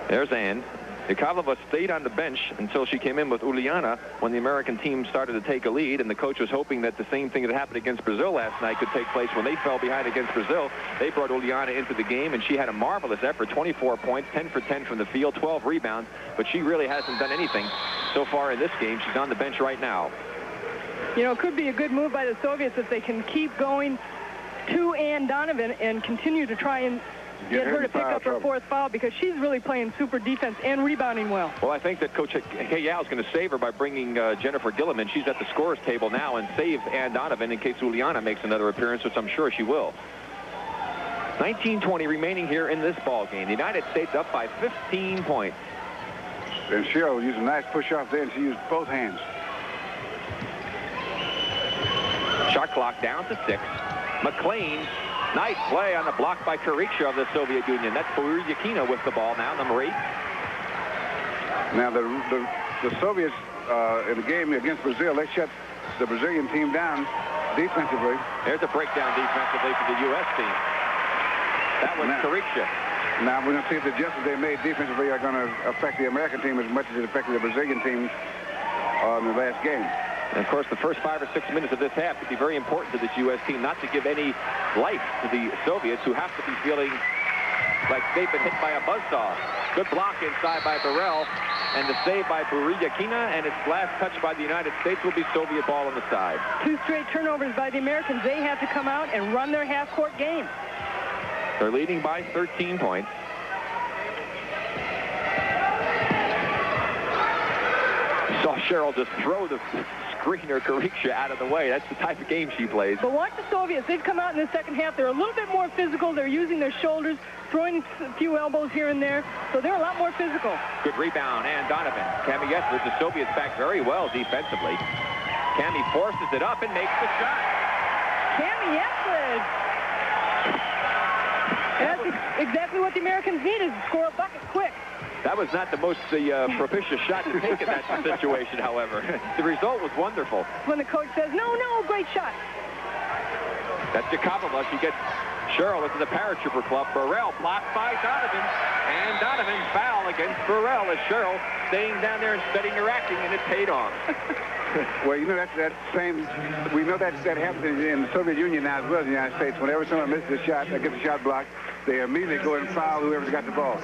There's Ann. Yakovleva stayed on the bench until she came in with Uliana when the American team started to take a lead, and the coach was hoping that the same thing that happened against Brazil last night could take place when they fell behind against Brazil. They brought Uliana into the game, and she had a marvelous effort, 24 points, 10 for 10 from the field, 12 rebounds, but she really hasn't done anything so far in this game. She's on the bench right now. You know, it could be a good move by the Soviets if they can keep going to Ann Donovan and continue to try and get her to pick up her fourth foul, because she's really playing super defense and rebounding well. Well, I think that Coach Hayal is going to save her by bringing Jennifer Gilliman. She's at the scorer's table now and save Ann Donovan in case Uliana makes another appearance, which I'm sure she will. 19:20 remaining here in this ball game. The United States up by 15 points. And Cheryl used a nice push-off there, and she used both hands. Shot clock down to 6. McLean. Nice play on the block by Kuricha of the Soviet Union. That's Boryakina with the ball now, number 8. Now, the Soviets, in the game against Brazil, they shut the Brazilian team down defensively. There's a breakdown defensively for the U.S. team. That was Kuricha. Now we're going to see if the adjustments they made defensively are going to affect the American team as much as it affected the Brazilian team in the last game. And, of course, the first 5 or 6 minutes of this half could be very important to this U.S. team not to give any life to the Soviets, who have to be feeling like they've been hit by a buzzsaw. Good block inside by Burrell, and the save by Buryakina, and its last touch by the United States will be Soviet ball on the side. 2 straight turnovers by the Americans. They have to come out and run their half-court game. They're leading by 13 points. Saw Cheryl just throw the screener Clarissa out of the way. That's the type of game she plays. But watch the Soviets. They've come out in the second half. They're a little bit more physical. They're using their shoulders, throwing a few elbows here and there. So they're a lot more physical. Good rebound, and Donovan. Cami Etheridge, the Soviets back very well defensively. Cami forces it up and makes the shot. Cami Etheridge. That's exactly what the Americans need, is to score a bucket quick. That was not the most propitious shot to take in that situation, however. The result was wonderful. When the coach says, no, great shot. That's Jakovleva. She gets Cheryl into the paratrooper club. Burrell blocked by Donovan. And Donovan foul against Burrell as Cheryl staying down there and studying her acting, and it paid off. Well, you know, we know that happens in the Soviet Union now as well as the United States. Whenever someone misses a shot, that gets a shot blocked, they immediately go and foul whoever's got the ball.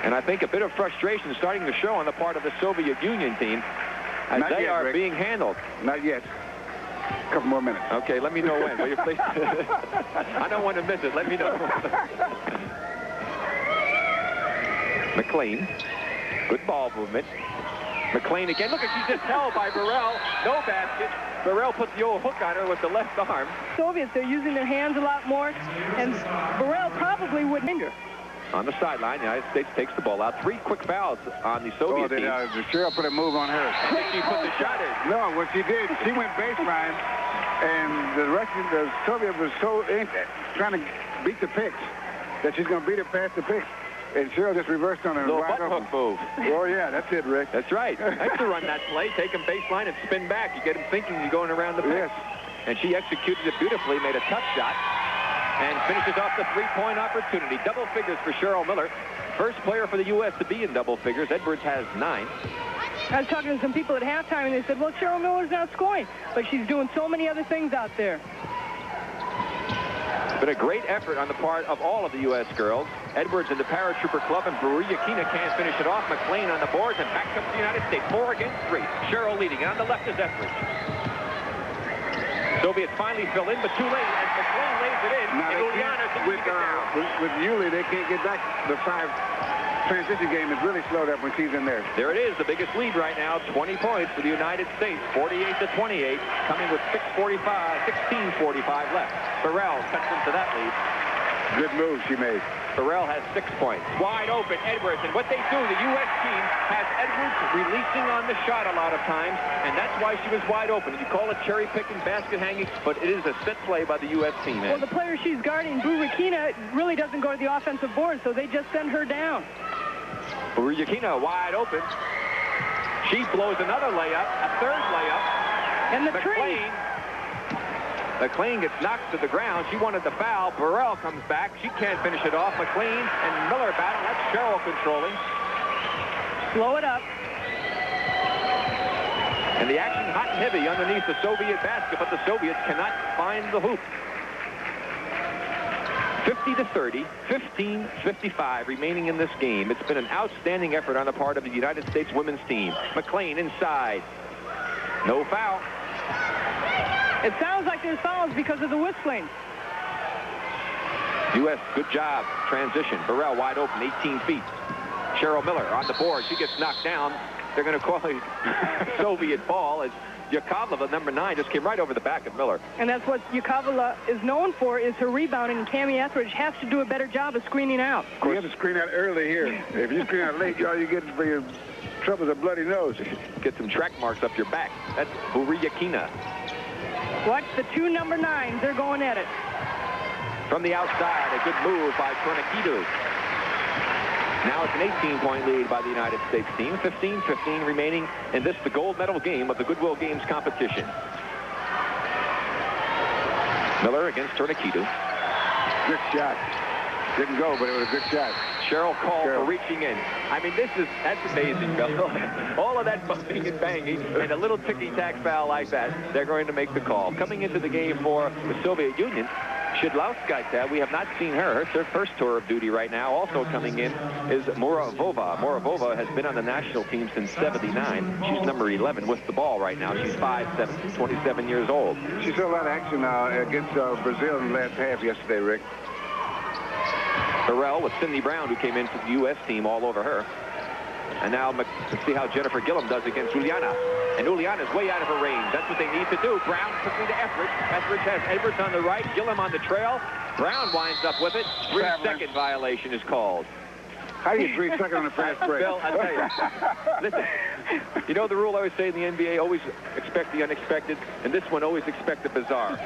And I think a bit of frustration starting to show on the part of the Soviet Union team as Not they yet, are Rick. being handled. Not yet. A couple more minutes. Okay, let me know when, will you please? I don't want to miss it. Let me know. McLean. Good ball movement. McLean again. Look, she's just held by Burrell. No basket. Burrell puts the old hook on her with the left arm. Soviets, they're using their hands a lot more, and Burrell probably would hinder. On the sideline, the United States takes the ball out. 3 quick fouls on the Soviet team. Cheryl put a move on her. And then she put the shot in. No, what she did, she went baseline, and the Soviet was so trying to beat the picks that she's going to beat her past the picks. And Cheryl just reversed on her. Little butt hook move. Oh, yeah, that's it, Rick. That's right. Nice to run that play. Take him baseline and spin back. You get him thinking you're going around the pick. Yes. And she executed it beautifully, made a tough shot, and finishes off the 3-point opportunity. Double figures for Cheryl Miller. First player for the U.S. to be in double figures. Edwards has 9. I was talking to some people at halftime, and they said, well, Cheryl Miller's not scoring, but she's doing so many other things out there. Been a great effort on the part of all of the U.S. girls. Edwards in the paratrooper club, and Buryakina can't finish it off. McLean on the boards, and back comes the United States. 4 against 3. Cheryl leading, and on the left is Etheridge. Soviets finally fill in, but too late, and McLean lays it in. Now, And Uliana didn't get down. with Yuli, they can't get back. The 5 transition game is really slowed up when she's in there. There it is, the biggest lead right now, 20 points for the United States, 48-28, coming with 16:45 left. Burrell cuts into that lead. Good move she made. Burrell has 6 points. Wide open, Edwards, and what they do, the U.S. team has Edwards releasing on the shot a lot of times, and that's why she was wide open. You call it cherry picking, basket hanging, but it is a set play by the U.S. team. Well, the player she's guarding, Buryakina, really doesn't go to the offensive board, so they just send her down. Buryakina wide open. She blows another layup, a third layup. And the tree. McLean gets knocked to the ground. She wanted the foul. Burrell comes back. She can't finish it off. McLean and Miller battle. That's Cheryl controlling. Slow it up. And the action hot and heavy underneath the Soviet basket, but the Soviets cannot find the hoop. 50-30, 15-55 remaining in this game. It's been an outstanding effort on the part of the United States women's team. McLean inside. No foul. It sounds like there's fouls because of the whistling. U.S. good job. Transition. Burrell wide open, 18 feet. Cheryl Miller on the board. She gets knocked down. They're going to call a Soviet ball as Yakovleva, number 9, just came right over the back of Miller. And that's what Yakovleva is known for, is her rebounding. And Cami Etheridge has to do a better job of screening out. You have to screen out early here. If you screen out late, all you get for your trouble is a bloody nose. Get some track marks up your back. That's Buryakina. Watch the 2 number 9s. They're going at it. From the outside, a good move by Tornikidu. Now it's an 18-point lead by the United States team. 15-15 remaining in this, the gold medal game of the Goodwill Games competition. Miller against Tornikidu. Good shot. Didn't go, but it was a good shot. Cheryl called for reaching in. I mean, that's amazing, Bill. All of that bumping and banging and a little ticky-tack foul like that, they're going to make the call. Coming into the game for the Soviet Union, Shidlauskaya, we have not seen her. It's her first tour of duty right now. Also coming in is Moravova. Moravova has been on the national team since '79. She's number 11 with the ball right now. She's 5'7", 27 years old. She saw a lot of action against Brazil in the last half yesterday, Rick. Burrell with Cindy Brown, who came into the U.S. team all over her. And now let's see how Jennifer Gillum does against Uliana. And Uliana's way out of her range. That's what they need to do. Brown quickly to Etheridge. Etheridge has Edwards on the right, Gillum on the trail. Brown winds up with it. 3-second violation is called. How do you 3 seconds on the fast break? Bill, I'll tell you. Listen, you know the rule I always say in the NBA, always expect the unexpected, and this one, always expect the bizarre.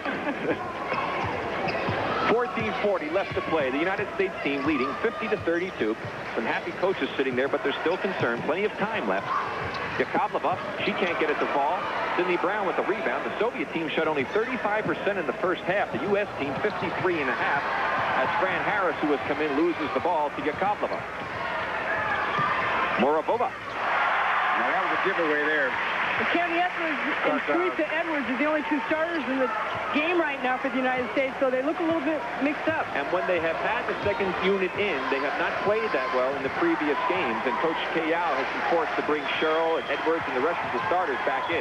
14:40 left to play. The United States team leading 50-32. Some happy coaches sitting there, but they're still concerned. Plenty of time left. Yakovleva, she can't get it to fall. Cindy Brown with the rebound. The Soviet team shot only 35% in the first half. The U.S. team 53.5. As Fran Harris, who has come in, loses the ball to Yakovleva. Moravova. Now that was a giveaway there. Cammy Etheridge and Clarissa Edwards are the only two starters in the game right now for the United States, so they look a little bit mixed up. And when they have had the second unit in, they have not played that well in the previous games, and Coach Kayal has been forced to bring Cheryl and Edwards and the rest of the starters back in.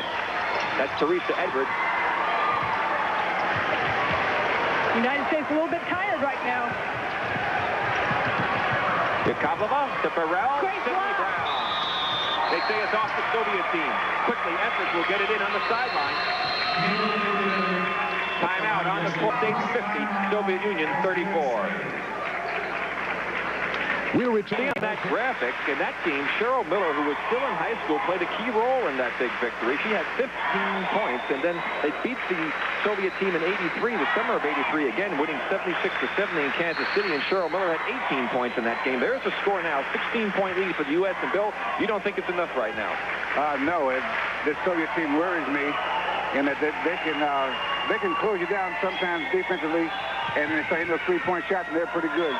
That's Clarissa Edwards. The United States a little bit tired right now. Yakovleva to Burrell. Great Cindy Brown. They say it's off the Soviet team. Quickly, Etheridge will get it in on the sideline. Timeout on the clock. States 50, Soviet Union 34. We'll return on that graphic. In that team, Cheryl Miller, who was still in high school, played a key role in that big victory. She had 15 points, and then they beat the Soviet team in '83, the summer of '83, again, winning 76-70 in Kansas City, and Cheryl Miller had 18 points in that game. There's the score now, 16-point lead for the U.S. And Bill, you don't think it's enough right now? No, this Soviet team worries me, in that they can close you down sometimes defensively, and if they hit those three-point shots, and they're pretty good.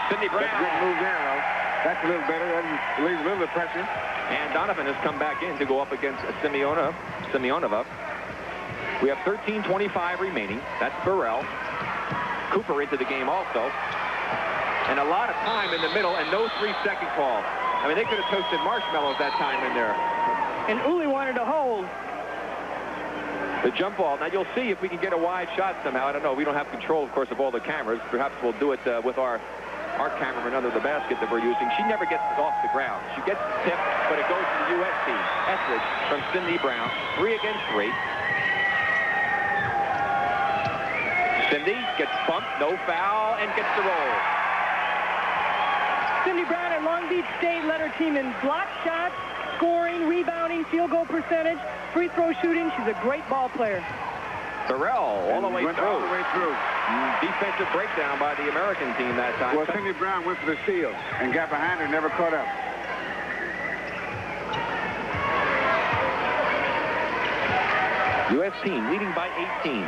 Cindy Brown. That's a good move there, though. That's a little better. That relieves a little bit of pressure. And Donovan has come back in to go up against Semyonova. We have 13:25 remaining. That's Burrell. Cooper into the game also. And a lot of time in the middle, and no 3-second call. I mean, they could have toasted marshmallows that time in there. And Uli wanted to hold. The jump ball. Now, you'll see if we can get a wide shot somehow. I don't know. We don't have control, of course, of all the cameras. Perhaps we'll do it with our cameraman under the basket that we're using. She never gets it off the ground. She gets the tip, but it goes to the U.S. team. Etheridge from Cindy Brown. 3 against 3. Cindy gets bumped, no foul, and gets the roll. Cindy Brown at Long Beach State led her team in block shots, scoring, rebounding, field goal percentage, free throw shooting. She's a great ball player. Burrell all the way through. Defensive breakdown by the American team that time. Well, Cindy Brown went for the steal and got behind her, never caught up. U.S. team leading by 18.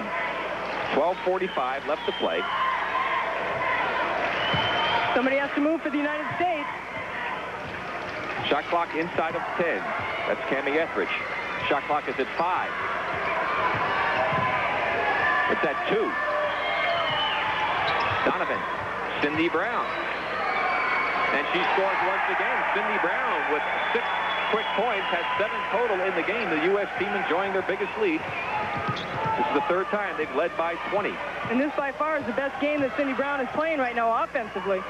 12:45 left to play. Somebody has to move for the United States. Shot clock inside of 10. That's Cammy Etheridge. Shot clock is at 5. It's at 2. Donovan. Cindy Brown. And she scores once again. Cindy Brown with 6 quick points, has 7 total in the game. The U.S. team enjoying their biggest lead. This is the 3rd time they've led by 20. And this by far is the best game that Cindy Brown is playing right now offensively.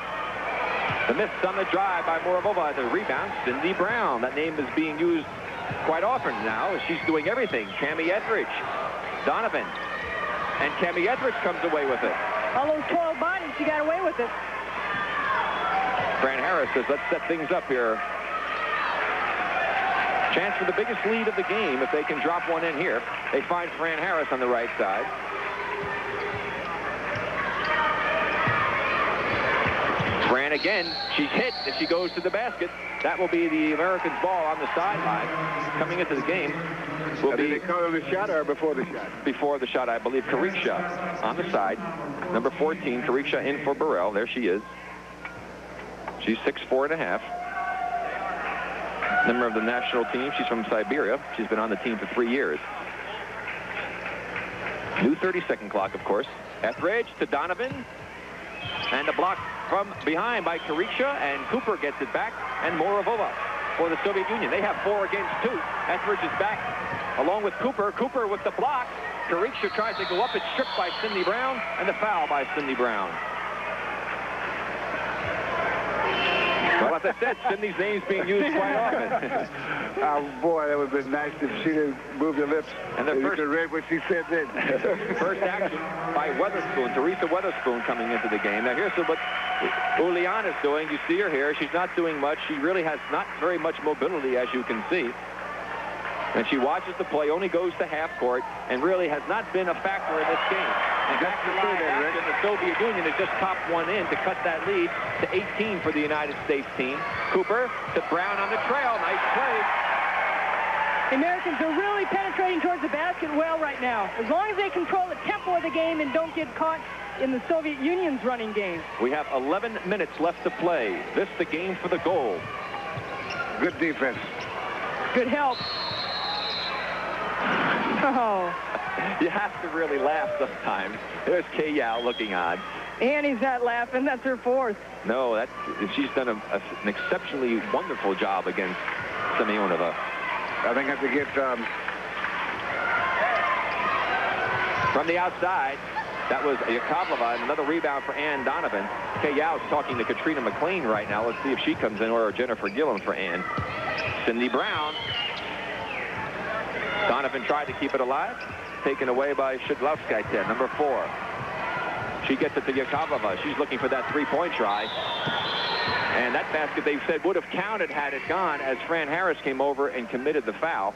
The miss on the drive by Moravova. The rebound, Cindy Brown. That name is being used quite often now as she's doing everything. Cammy Etheridge. Donovan. And Cammy Etheridge comes away with it. All those 12 bodies, she got away with it. Fran Harris says, let's set things up here. Chance for the biggest lead of the game if they can drop one in here. They find Fran Harris on the right side. Fran again. She's hit as she goes to the basket. That will be the Americans' ball on the sideline. Coming into the game will be... Did they call on the shot or before the shot? Before the shot, I believe. Clarissa on the side. Number 14, Clarissa in for Burrell. There she is. She's 6'4½". Member of the national team. She's from Siberia. She's been on the team for 3 years. New 30-second clock, of course. Etheridge to Donovan. And a block from behind by Clarissa, and Cooper gets it back, and Moravova for the Soviet Union. They have 4 against 2. Etheridge is back along with Cooper. Cooper with the block. Clarissa tries to go up. It's stripped by Cindy Brown, and the foul by Cindy Brown. Well, as I said, Cindy's name's being used quite often. Oh, boy, that would have been nice if she didn't move her lips. And the you first, could read what she said then. First action by Weatherspoon, Teresa Weatherspoon coming into the game. Now, here's what Uliana's doing. You see her here. She's not doing much. She really has not very much mobility, as you can see. And she watches the play, only goes to half court, and really has not been a factor in this game. And back to the Soviet Union has just topped one in to cut that lead to 18 for the United States team. Cooper to Brown on the trail. Nice play. The Americans are really penetrating towards the basket well right now. As long as they control the tempo of the game and don't get caught in the Soviet Union's running game. We have 11 minutes left to play. This the game for the gold. Good defense. Good help. Oh. You have to really laugh sometimes. There's Kay Yao looking on. Annie's not laughing. That's her 4th. No, she's done an exceptionally wonderful job against Semyonova. I think I have to get... From the outside, that was Yakovleva, and another rebound for Ann Donovan. Kay Yao's talking to Katrina McLean right now. Let's see if she comes in, or Jennifer Gillen for Ann. Cindy Brown. Donovan tried to keep it alive. Taken away by Shidlovskaya, number 4. She gets it to Yakovleva. She's looking for that three-point try. And that basket, they said, would have counted had it gone, as Fran Harris came over and committed the foul.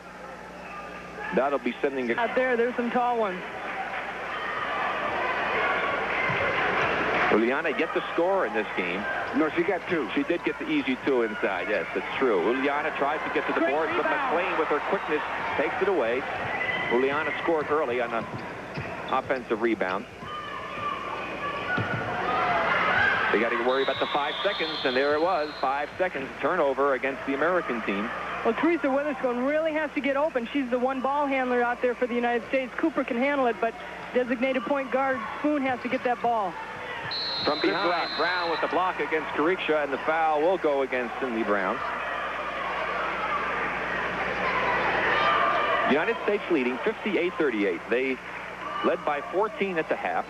That'll be sending it. Out there's some tall ones. Uliana get the score in this game. No, she got 2. She did get the easy 2 inside. Yes, that's true. Uliana tries to get to the board, but McLean with her quickness takes it away. Uliana scored early on an offensive rebound. They got to worry about the 5 seconds, and there it was, 5 seconds turnover against the American team. Well, Teresa Weatherspoon really has to get open. She's the one ball handler out there for the United States. Cooper can handle it, but designated point guard Spoon has to get that ball. From behind, Brown with the block against Clarissa, and the foul will go against Cindy Brown. United States leading 58-38. They led by 14 at the half.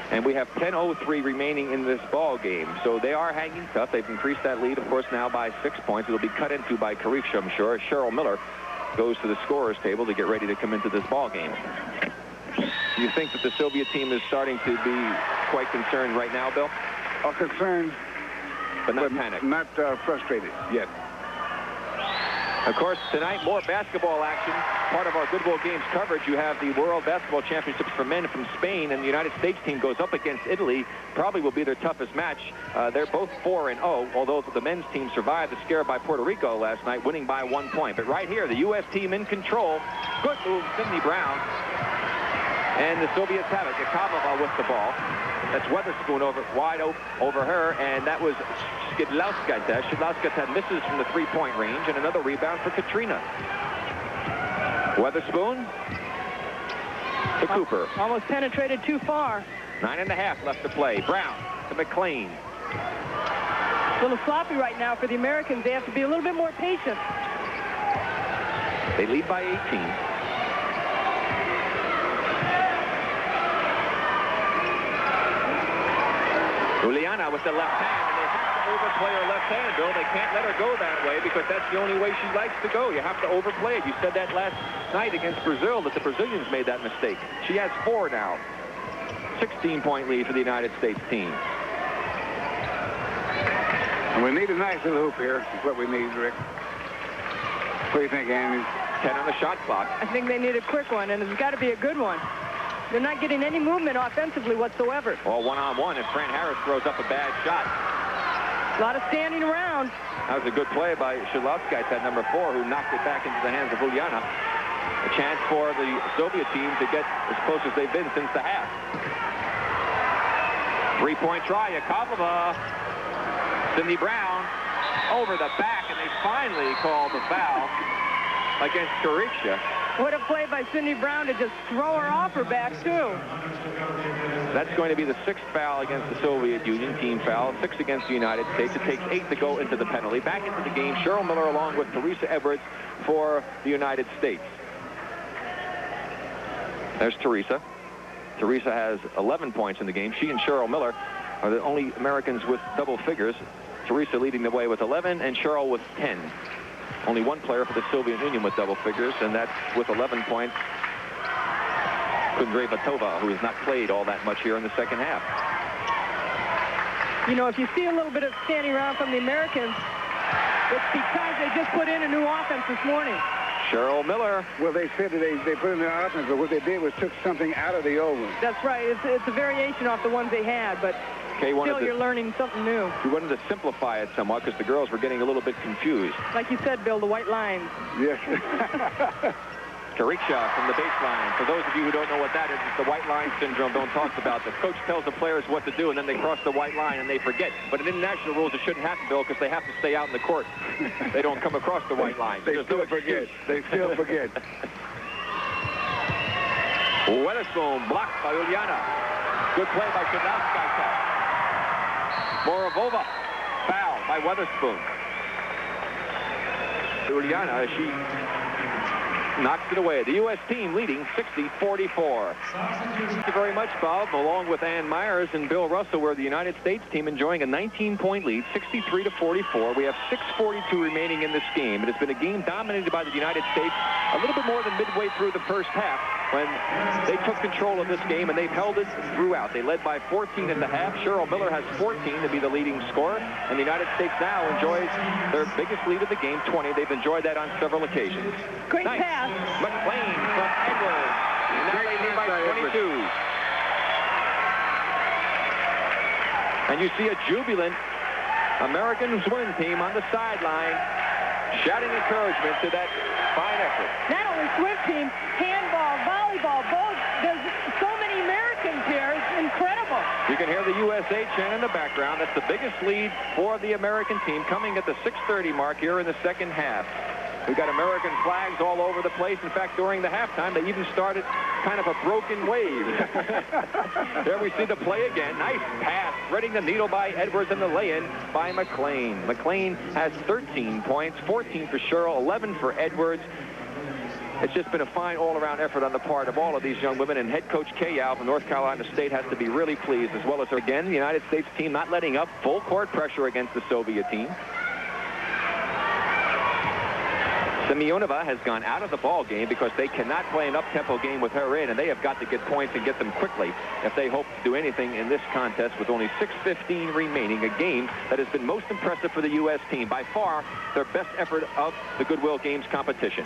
And we have 10:03 remaining in this ball game. So they are hanging tough. They've increased that lead, of course, now by 6 points. It'll be cut into by Clarissa, I'm sure. Cheryl Miller goes to the scorer's table to get ready to come into this ball game. You think that the Soviet team is starting to be quite concerned right now, Bill? Concerned, but not panicked. Not frustrated yet. Of course, tonight, more basketball action. Part of our Goodwill Games coverage, you have the World Basketball Championships for men from Spain, and the United States team goes up against Italy. Probably will be their toughest match. They're both 4-0, although the men's team survived the scare by Puerto Rico last night, winning by 1 point. But right here, the U.S. team in control. Good move, Cindy Brown. And the Soviets have it. Yakovleva with the ball. That's Weatherspoon wide open over her, and that was Shidlovskaya. Shidlovskaya misses from the three-point range, and another rebound for Katrina. Weatherspoon to Cooper. Almost penetrated too far. 9.5 left to play. Brown to McLean. A little sloppy right now for the Americans. They have to be a little bit more patient. They lead by 18. Uliana with the left hand, and they have to overplay her left hand, Bill. They can't let her go that way because that's the only way she likes to go. You have to overplay it. You said that last night against Brazil, that the Brazilians made that mistake. She has 4 now. 16-point lead for the United States team. And we need a nice little hoop here. Is what we need, Rick. What do you think, Andy? 10 on the shot clock. I think they need a quick one, and it's got to be a good one. They're not getting any movement offensively whatsoever. Well, one-on-one, and Fran Harris throws up a bad shot. A lot of standing around. That was a good play by Shidlovskaya, that number 4, who knocked it back into the hands of Uliana. A chance for the Soviet team to get as close as they've been since the half. Three-point try, Yakovleva. Cindy Brown over the back, and they finally called the foul against Clarissa. What a play by Cindy Brown to just throw her off her back, too. That's going to be the 6th foul against the Soviet Union, team foul, 6 against the United States. It takes 8 to go into the penalty. Back into the game, Cheryl Miller along with Clarissa Edwards for the United States. There's Teresa. Teresa has 11 points in the game. She and Cheryl Miller are the only Americans with double figures. Teresa leading the way with 11 and Cheryl with 10. Only one player for the Soviet Union with double figures, and that's with 11 points. Kundrevatova, who has not played all that much here in the second half. You know, if you see a little bit of standing around from the Americans, it's because they just put in a new offense this morning. Cheryl Miller. Well, they said that they put in the offense, but what they did was took something out of the old one. That's right. It's a variation off the ones they had, but still you're learning something new. We wanted to simplify it somewhat because the girls were getting a little bit confused. Like you said, Bill, the white lines. Yes. Kariksha from the baseline. For those of you who don't know what that is, it's the white line syndrome. Don't talk about. The coach tells the players what to do, and then they cross the white line, and they forget. But in international rules, it shouldn't happen, Bill, because they have to stay out in the court. They don't come across the white line. They still forget. They still forget. Weatherspoon blocked by Uliana. Good play by Kadowska. Moravova foul by Weatherspoon. Uliana, she knocks it away. The U.S. team leading 60-44. Thank you very much, Bob. Along with Ann Myers and Bill Russell, we're the United States team enjoying a 19-point lead, 63-44. We have 6:42 remaining in this game. It has been a game dominated by the United States a little bit more than midway through the first half when they took control of this game, and they've held it throughout. They led by 14 at the half. Cheryl Miller has 14 to be the leading scorer, and the United States now enjoys their biggest lead of the game, 20. They've enjoyed that on several occasions. Great pass. McLean from Edwards. Now they lead by 22. And you see a jubilant American swim team on the sideline shouting encouragement to that fine effort. Not only swim team, handball, volleyball, both. There's so many Americans here. It's incredible. You can hear the USA chant in the background. That's the biggest lead for the American team coming at the 6:30 mark here in the second half. We've got American flags all over the place. In fact, during the halftime, they even started kind of a broken wave. There we see the play again. Nice pass, threading the needle by Edwards and the lay-in by McLean. McLean has 13 points, 14 for Cheryl, 11 for Edwards. It's just been a fine all-around effort on the part of all of these young women, and head coach Kay Yao from North Carolina State has to be really pleased, as well as, again, the United States team not letting up, full court pressure against the Soviet team. Semyonova has gone out of the ball game because they cannot play an up-tempo game with her in, and they have got to get points and get them quickly if they hope to do anything in this contest with only 6:15 remaining, a game that has been most impressive for the U.S. team. By far, their best effort of the Goodwill Games competition.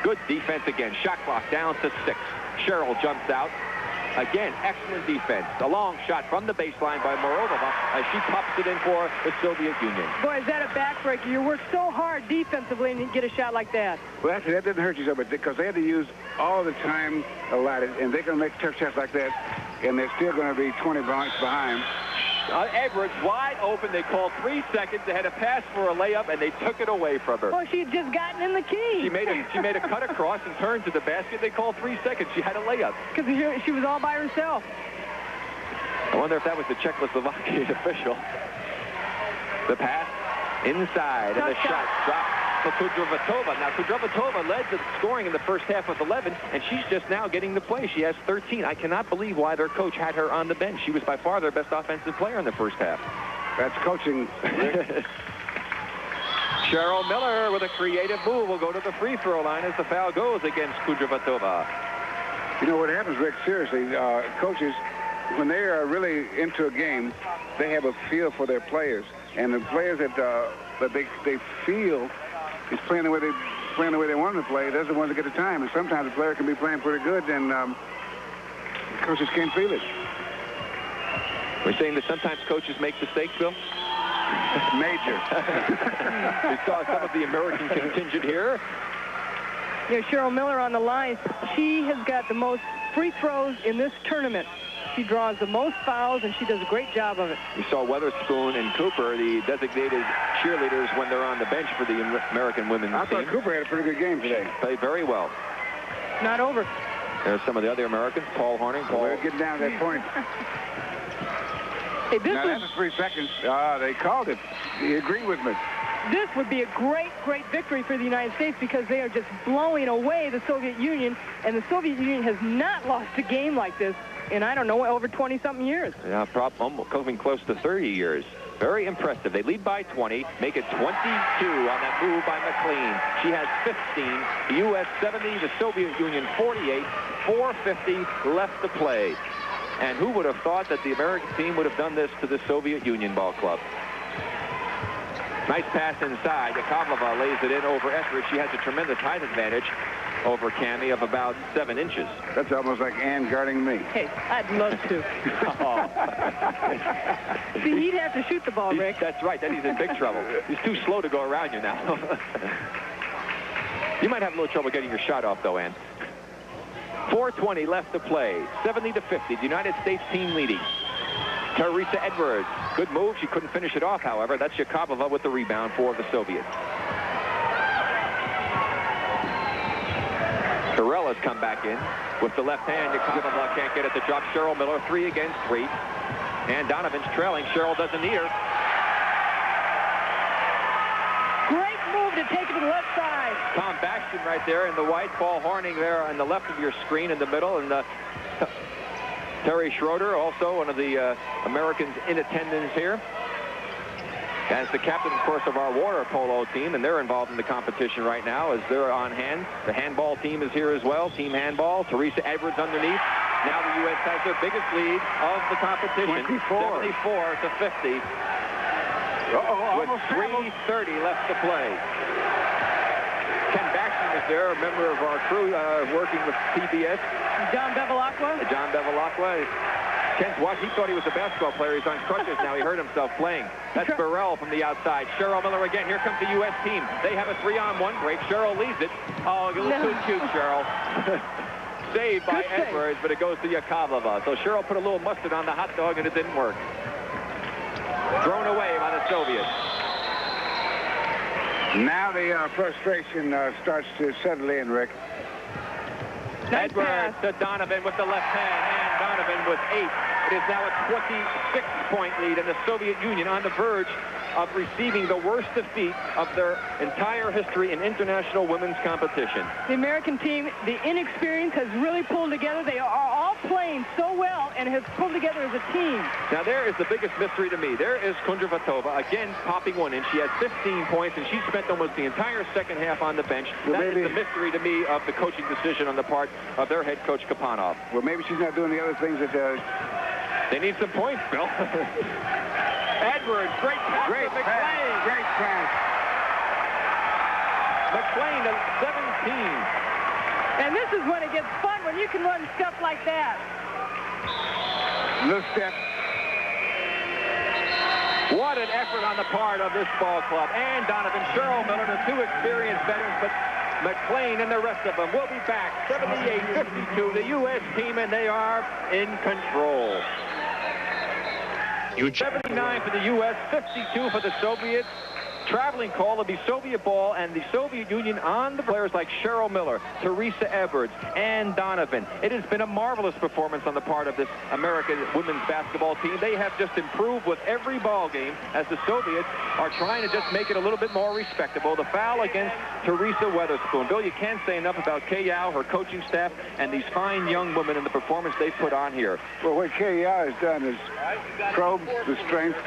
Good defense again. Shot clock down to 6. Cheryl jumps out. Again, excellent defense. A long shot from the baseline by Morovova as she pops it in for the Soviet Union. Boy, is that a backbreaker. You work so hard defensively and you get a shot like that. Well, actually, that didn't hurt you so much because they had to use all the time allotted, and they're going to make tough shots like that, and they're still going to be 20 points behind. Edwards wide open. They called 3 seconds. They had a pass for a layup, and they took it away from her. Well, she had just gotten in the key. She made a cut across and turned to the basket. They called 3 seconds. She had a layup. Because she was all by herself. I wonder if that was the Czechoslovakian official. The pass inside, and the shot dropped for Kundrevatova. Now, Kundrevatova led the scoring in the first half with 11, and she's just now getting the play. She has 13. I cannot believe why their coach had her on the bench. She was by far their best offensive player in the first half. That's coaching. Cheryl Miller with a creative move will go to the free throw line as the foul goes against Kundrevatova. You know what happens, Rick, seriously, coaches, when they are really into a game, they have a feel for their players. And the players that they feel is playing the way they want them to play, they're the ones that get the time. And sometimes the player can be playing pretty good, and coaches can't feel it. We're saying that sometimes coaches make mistakes, Bill? Major. We saw some of the American contingent here. You know, Cheryl Miller on the line. She has got the most free throws in this tournament. She draws the most fouls, and she does a great job of it. We saw Weatherspoon and Cooper, the designated cheerleaders, when they're on the bench for the American women's team. I thought Cooper had a pretty good game today. Played very well. Not over. There's some of the other Americans. Paul Horning. We're getting down to that point. Hey, this Now, that was 3 seconds. They called it. He agreed with me. This would be a great, great victory for the United States because they are just blowing away the Soviet Union, and the Soviet Union has not lost a game like this in, I don't know, over 20-something years. Yeah, coming close to 30 years. Very impressive. They lead by 20, make it 22 on that move by McLean. She has 15, the U.S. 70, the Soviet Union 48, 4:50 left to play. And who would have thought that the American team would have done this to the Soviet Union ball club? Nice pass inside. Yakovleva lays it in over Etheridge. She has a tremendous height advantage over Cammie of about 7 inches. That's almost like Ann guarding me. Hey, I'd love to. See, he'd have to shoot the ball, Rick. That's right. Then he's in big trouble. He's too slow to go around you now. You might have a little trouble getting your shot off, though, Ann. 4:20 left to play. 70-50. The United States team leading. Clarissa Edwards. Good move. She couldn't finish it off, however. That's Yakovleva with the rebound for the Soviets. Torrella's come back in with the left hand. Yakovleva can't get it to drop. Cheryl Miller, 3 against 3. And Donovan's trailing. Cheryl doesn't need her. Great move to take it to the left side. Tom Baxton right there in the white. Paul Horning there on the left of your screen in the middle. And Terry Schroeder, also one of the Americans in attendance here. As the captain, of course, of our water polo team, and they're involved in the competition right now as they're on hand. The handball team is here as well, team handball. Teresa Edwards underneath. Now the U.S. has their biggest lead of the competition, 74-50. With 3:30 left to play. Ken Baxton is there, a member of our crew working with PBS. John Bevilacqua. John Bevilacqua. Ken's watch. He thought he was a basketball player. He's on crutches now. He hurt himself playing. That's Burrell from the outside. Cheryl Miller again. Here comes the U.S. team. They have a 3-on-1 break. Cheryl leads it. Oh, you look too cute, Cheryl. Saved by Edwards, but it goes to Yakovleva. So Cheryl put a little mustard on the hot dog, and it didn't work. Thrown away by the Soviets. Now the frustration starts to settle in, Rick. Edwards to Donovan with the left hand, and Donovan with 8. It is now a 26-point lead, and the Soviet Union on the verge of receiving the worst defeat of their entire history in international women's competition. The American team, the inexperience has really pulled together. They are all playing so well and have pulled together as a team. Now there is the biggest mystery to me. There is Kundratova again popping one in. She had 15 points, and she spent almost the entire second half on the bench. Well, that is the mystery to me of the coaching decision on the part of their head coach Kapanov. Well, maybe she's not doing the other things that they need some points, Bill. Edwards, great pass to McLean. Great pass. McLean at 17. And this is when it gets fun, when you can run stuff like that. Little step. What an effort on the part of this ball club. And Donovan, Cheryl Miller, the 2 experienced veterans, but McLean and the rest of them will be back. 78-52, the U.S. team, and they are in control. 79 for the U.S., 52 for the Soviets. Traveling call of the Soviet ball, and the Soviet Union on the players like Cheryl Miller, Teresa Edwards, and Donovan. It has been a marvelous performance on the part of this American women's basketball team. They have just improved with every ball game as the Soviets are trying to just make it a little bit more respectable. The foul against Teresa Weatherspoon. Bill, you can't say enough about Kay Yao, her coaching staff, and these fine young women and the performance they put on here. Well, what Kay Yao has done is probe the strength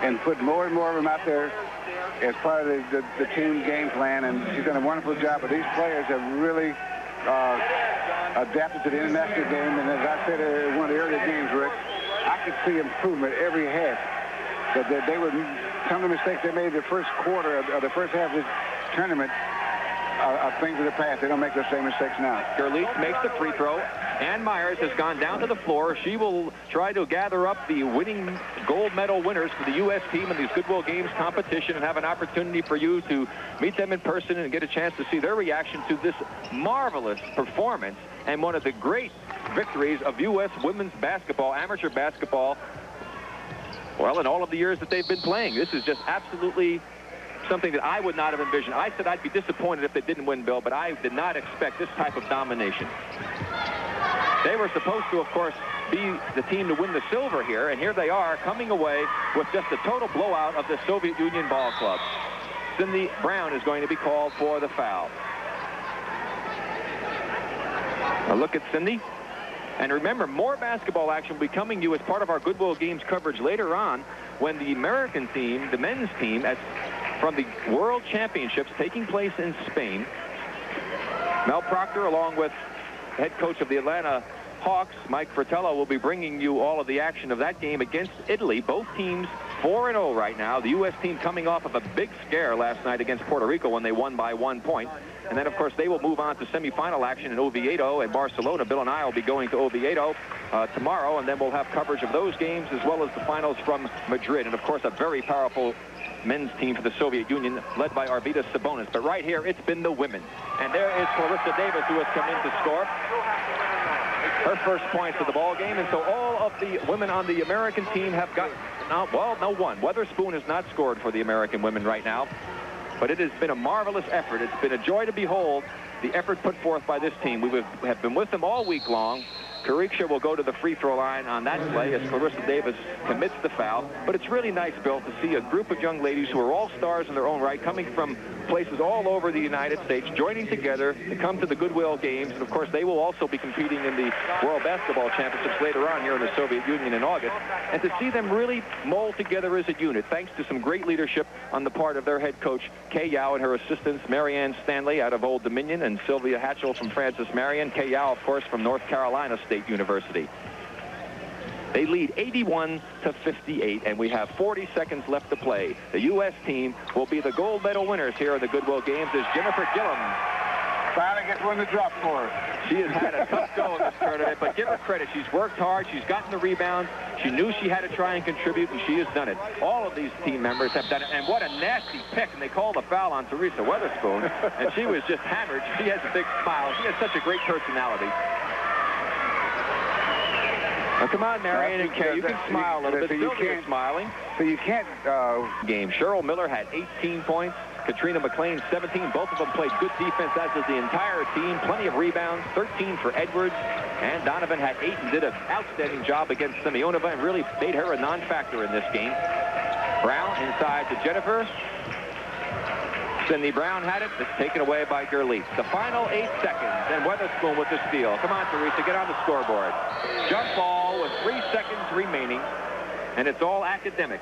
and put more and more of them out there as part of the team game plan, and she's done a wonderful job. But these players have really adapted to the international game, and as I said in one of the earlier games, Rick, I could see improvement every half. But they were, some of the mistakes they made the first quarter of the first half of this tournament are things of the past. They don't make those same mistakes now. Gerlich makes the free throw. Ann Myers has gone down to the floor. She will try to gather up the winning gold medal winners for the U.S. team in these Goodwill Games competition and have an opportunity for you to meet them in person and get a chance to see their reaction to this marvelous performance and one of the great victories of U.S. women's basketball, amateur basketball, well, in all of the years that they've been playing. This is just absolutely something that I would not have envisioned. I said I'd be disappointed if they didn't win, Bill, but I did not expect this type of domination. They were supposed to, of course, be the team to win the silver here, and here they are coming away with just a total blowout of the Soviet Union ball club. Cindy Brown is going to be called for the foul. A look at Cindy. And remember, more basketball action will be coming to you as part of our Goodwill Games coverage later on when the American team, the men's team, from the World Championships taking place in Spain. Mel Proctor, along with head coach of the Atlanta Hawks, Mike Fratello, will be bringing you all of the action of that game against Italy. Both teams 4-0 right now. The U.S. team coming off of a big scare last night against Puerto Rico when they won by 1 point. And then, of course, they will move on to semifinal action in Oviedo and Barcelona. Bill and I will be going to Oviedo tomorrow, and then we'll have coverage of those games as well as the finals from Madrid. And, of course, a very powerful men's team for the Soviet Union led by Arvydas Sabonis. But right here, it's been the women. And there is Clarissa Davis, who has come in to score her first points of the ball game. And so all of the women on the American team have got, well, no one. Weatherspoon has not scored for the American women right now. But it has been a marvelous effort. It's been a joy to behold the effort put forth by this team. We have been with them all week long. Kariksha will go to the free throw line on that play as Clarissa Davis commits the foul. But it's really nice, Bill, to see a group of young ladies who are all stars in their own right, coming from places all over the United States, joining together to come to the Goodwill Games. And, of course, they will also be competing in the World Basketball Championships later on here in the Soviet Union in August. And to see them really mold together as a unit, thanks to some great leadership on the part of their head coach, Kay Yao, and her assistants, Marianne Stanley out of Old Dominion and Sylvia Hatchell from Francis Marion. Kay Yao, of course, from North Carolina State University. They lead 81-58, and we have 40 seconds left to play. The U.S. team will be the gold medal winners here in the Goodwill Games as Jennifer Gillum finally gets one to drop for her. She has had a tough go in this tournament, but give her credit. She's worked hard. She's gotten the rebounds. She knew she had to try and contribute, and she has done it. All of these team members have done it, and what a nasty pick. And they called a foul on Teresa Weatherspoon, and she was just hammered. She has a big smile. She has such a great personality. Now, come on, Marion and Kay, you can smile a little bit. Sylvia's smiling. So you can't... Game. Cheryl Miller had 18 points. Katrina McLean, 17. Both of them played good defense, as did the entire team. Plenty of rebounds, 13 for Edwards. And Donovan had 8 and did an outstanding job against Semyonova and really made her a non-factor in this game. Brown inside to Jennifer. Cindy Brown had it. It's taken away by Gerlitz. The final 8 seconds, and Weatherspoon with the steal. Come on, Teresa, get on the scoreboard. Jump ball with 3 seconds remaining, and it's all academic.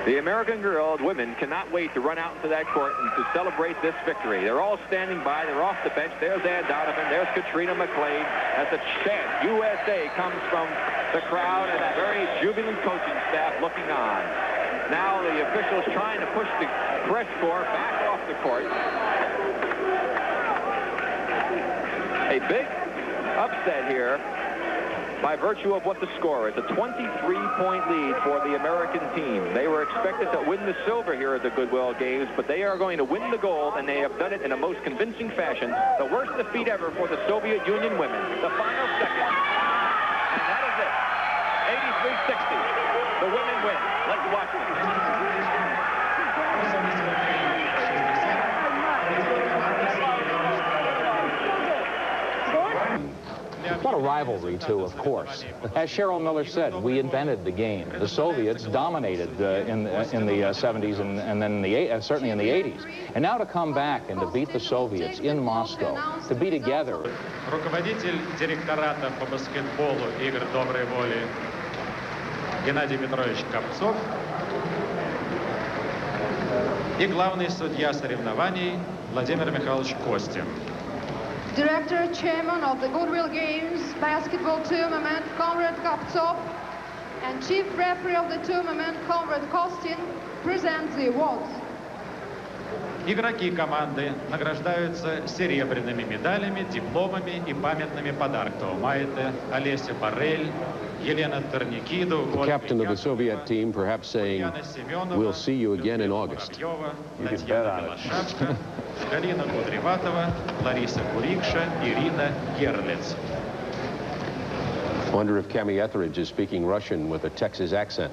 The American women cannot wait to run out into that court and to celebrate this victory. They're all standing by. They're off the bench. There's Ann Donovan. There's Katrina McLean as the chant USA comes from the crowd and that very jubilant coaching staff looking on. Now the officials trying to push the press corps back off the court. A big upset here by virtue of what the score is. A 23-point lead for the American team. They were expected to win the silver here at the Goodwill Games, but they are going to win the gold, and they have done it in a most convincing fashion. The worst defeat ever for the Soviet Union women. The final second. And that is it. 83-60. The women win. Let's watch it. A lot of rivalry, too, of course. As Cheryl Miller said, we invented the game. The Soviets dominated in the 70s and then certainly in the 80s. And now to come back and to beat the Soviets in Moscow, to be together. Руководитель директората по баскетболу игр доброй воли Геннадий Петрович Копцов и главный судья соревнований Владимир Михайлович Костин. Director, Chairman of the Goodwill Games Basketball Tournament, Conrad Koptsov, and Chief Referee of the tournament, Conrad Kostin, present the awards. Игроки команды награждаются серебряными медалями, дипломами и памятными подарками. Маете Олеся Барель, Елена Терникиду, The captain of the Soviet team perhaps saying, "We'll see you again in August." Татьяна Белошапка, Галина Кудреватова, Лариса Курикша, Ирина Герлиц. Wonder if Cami Etheridge is speaking Russian with a Texas accent.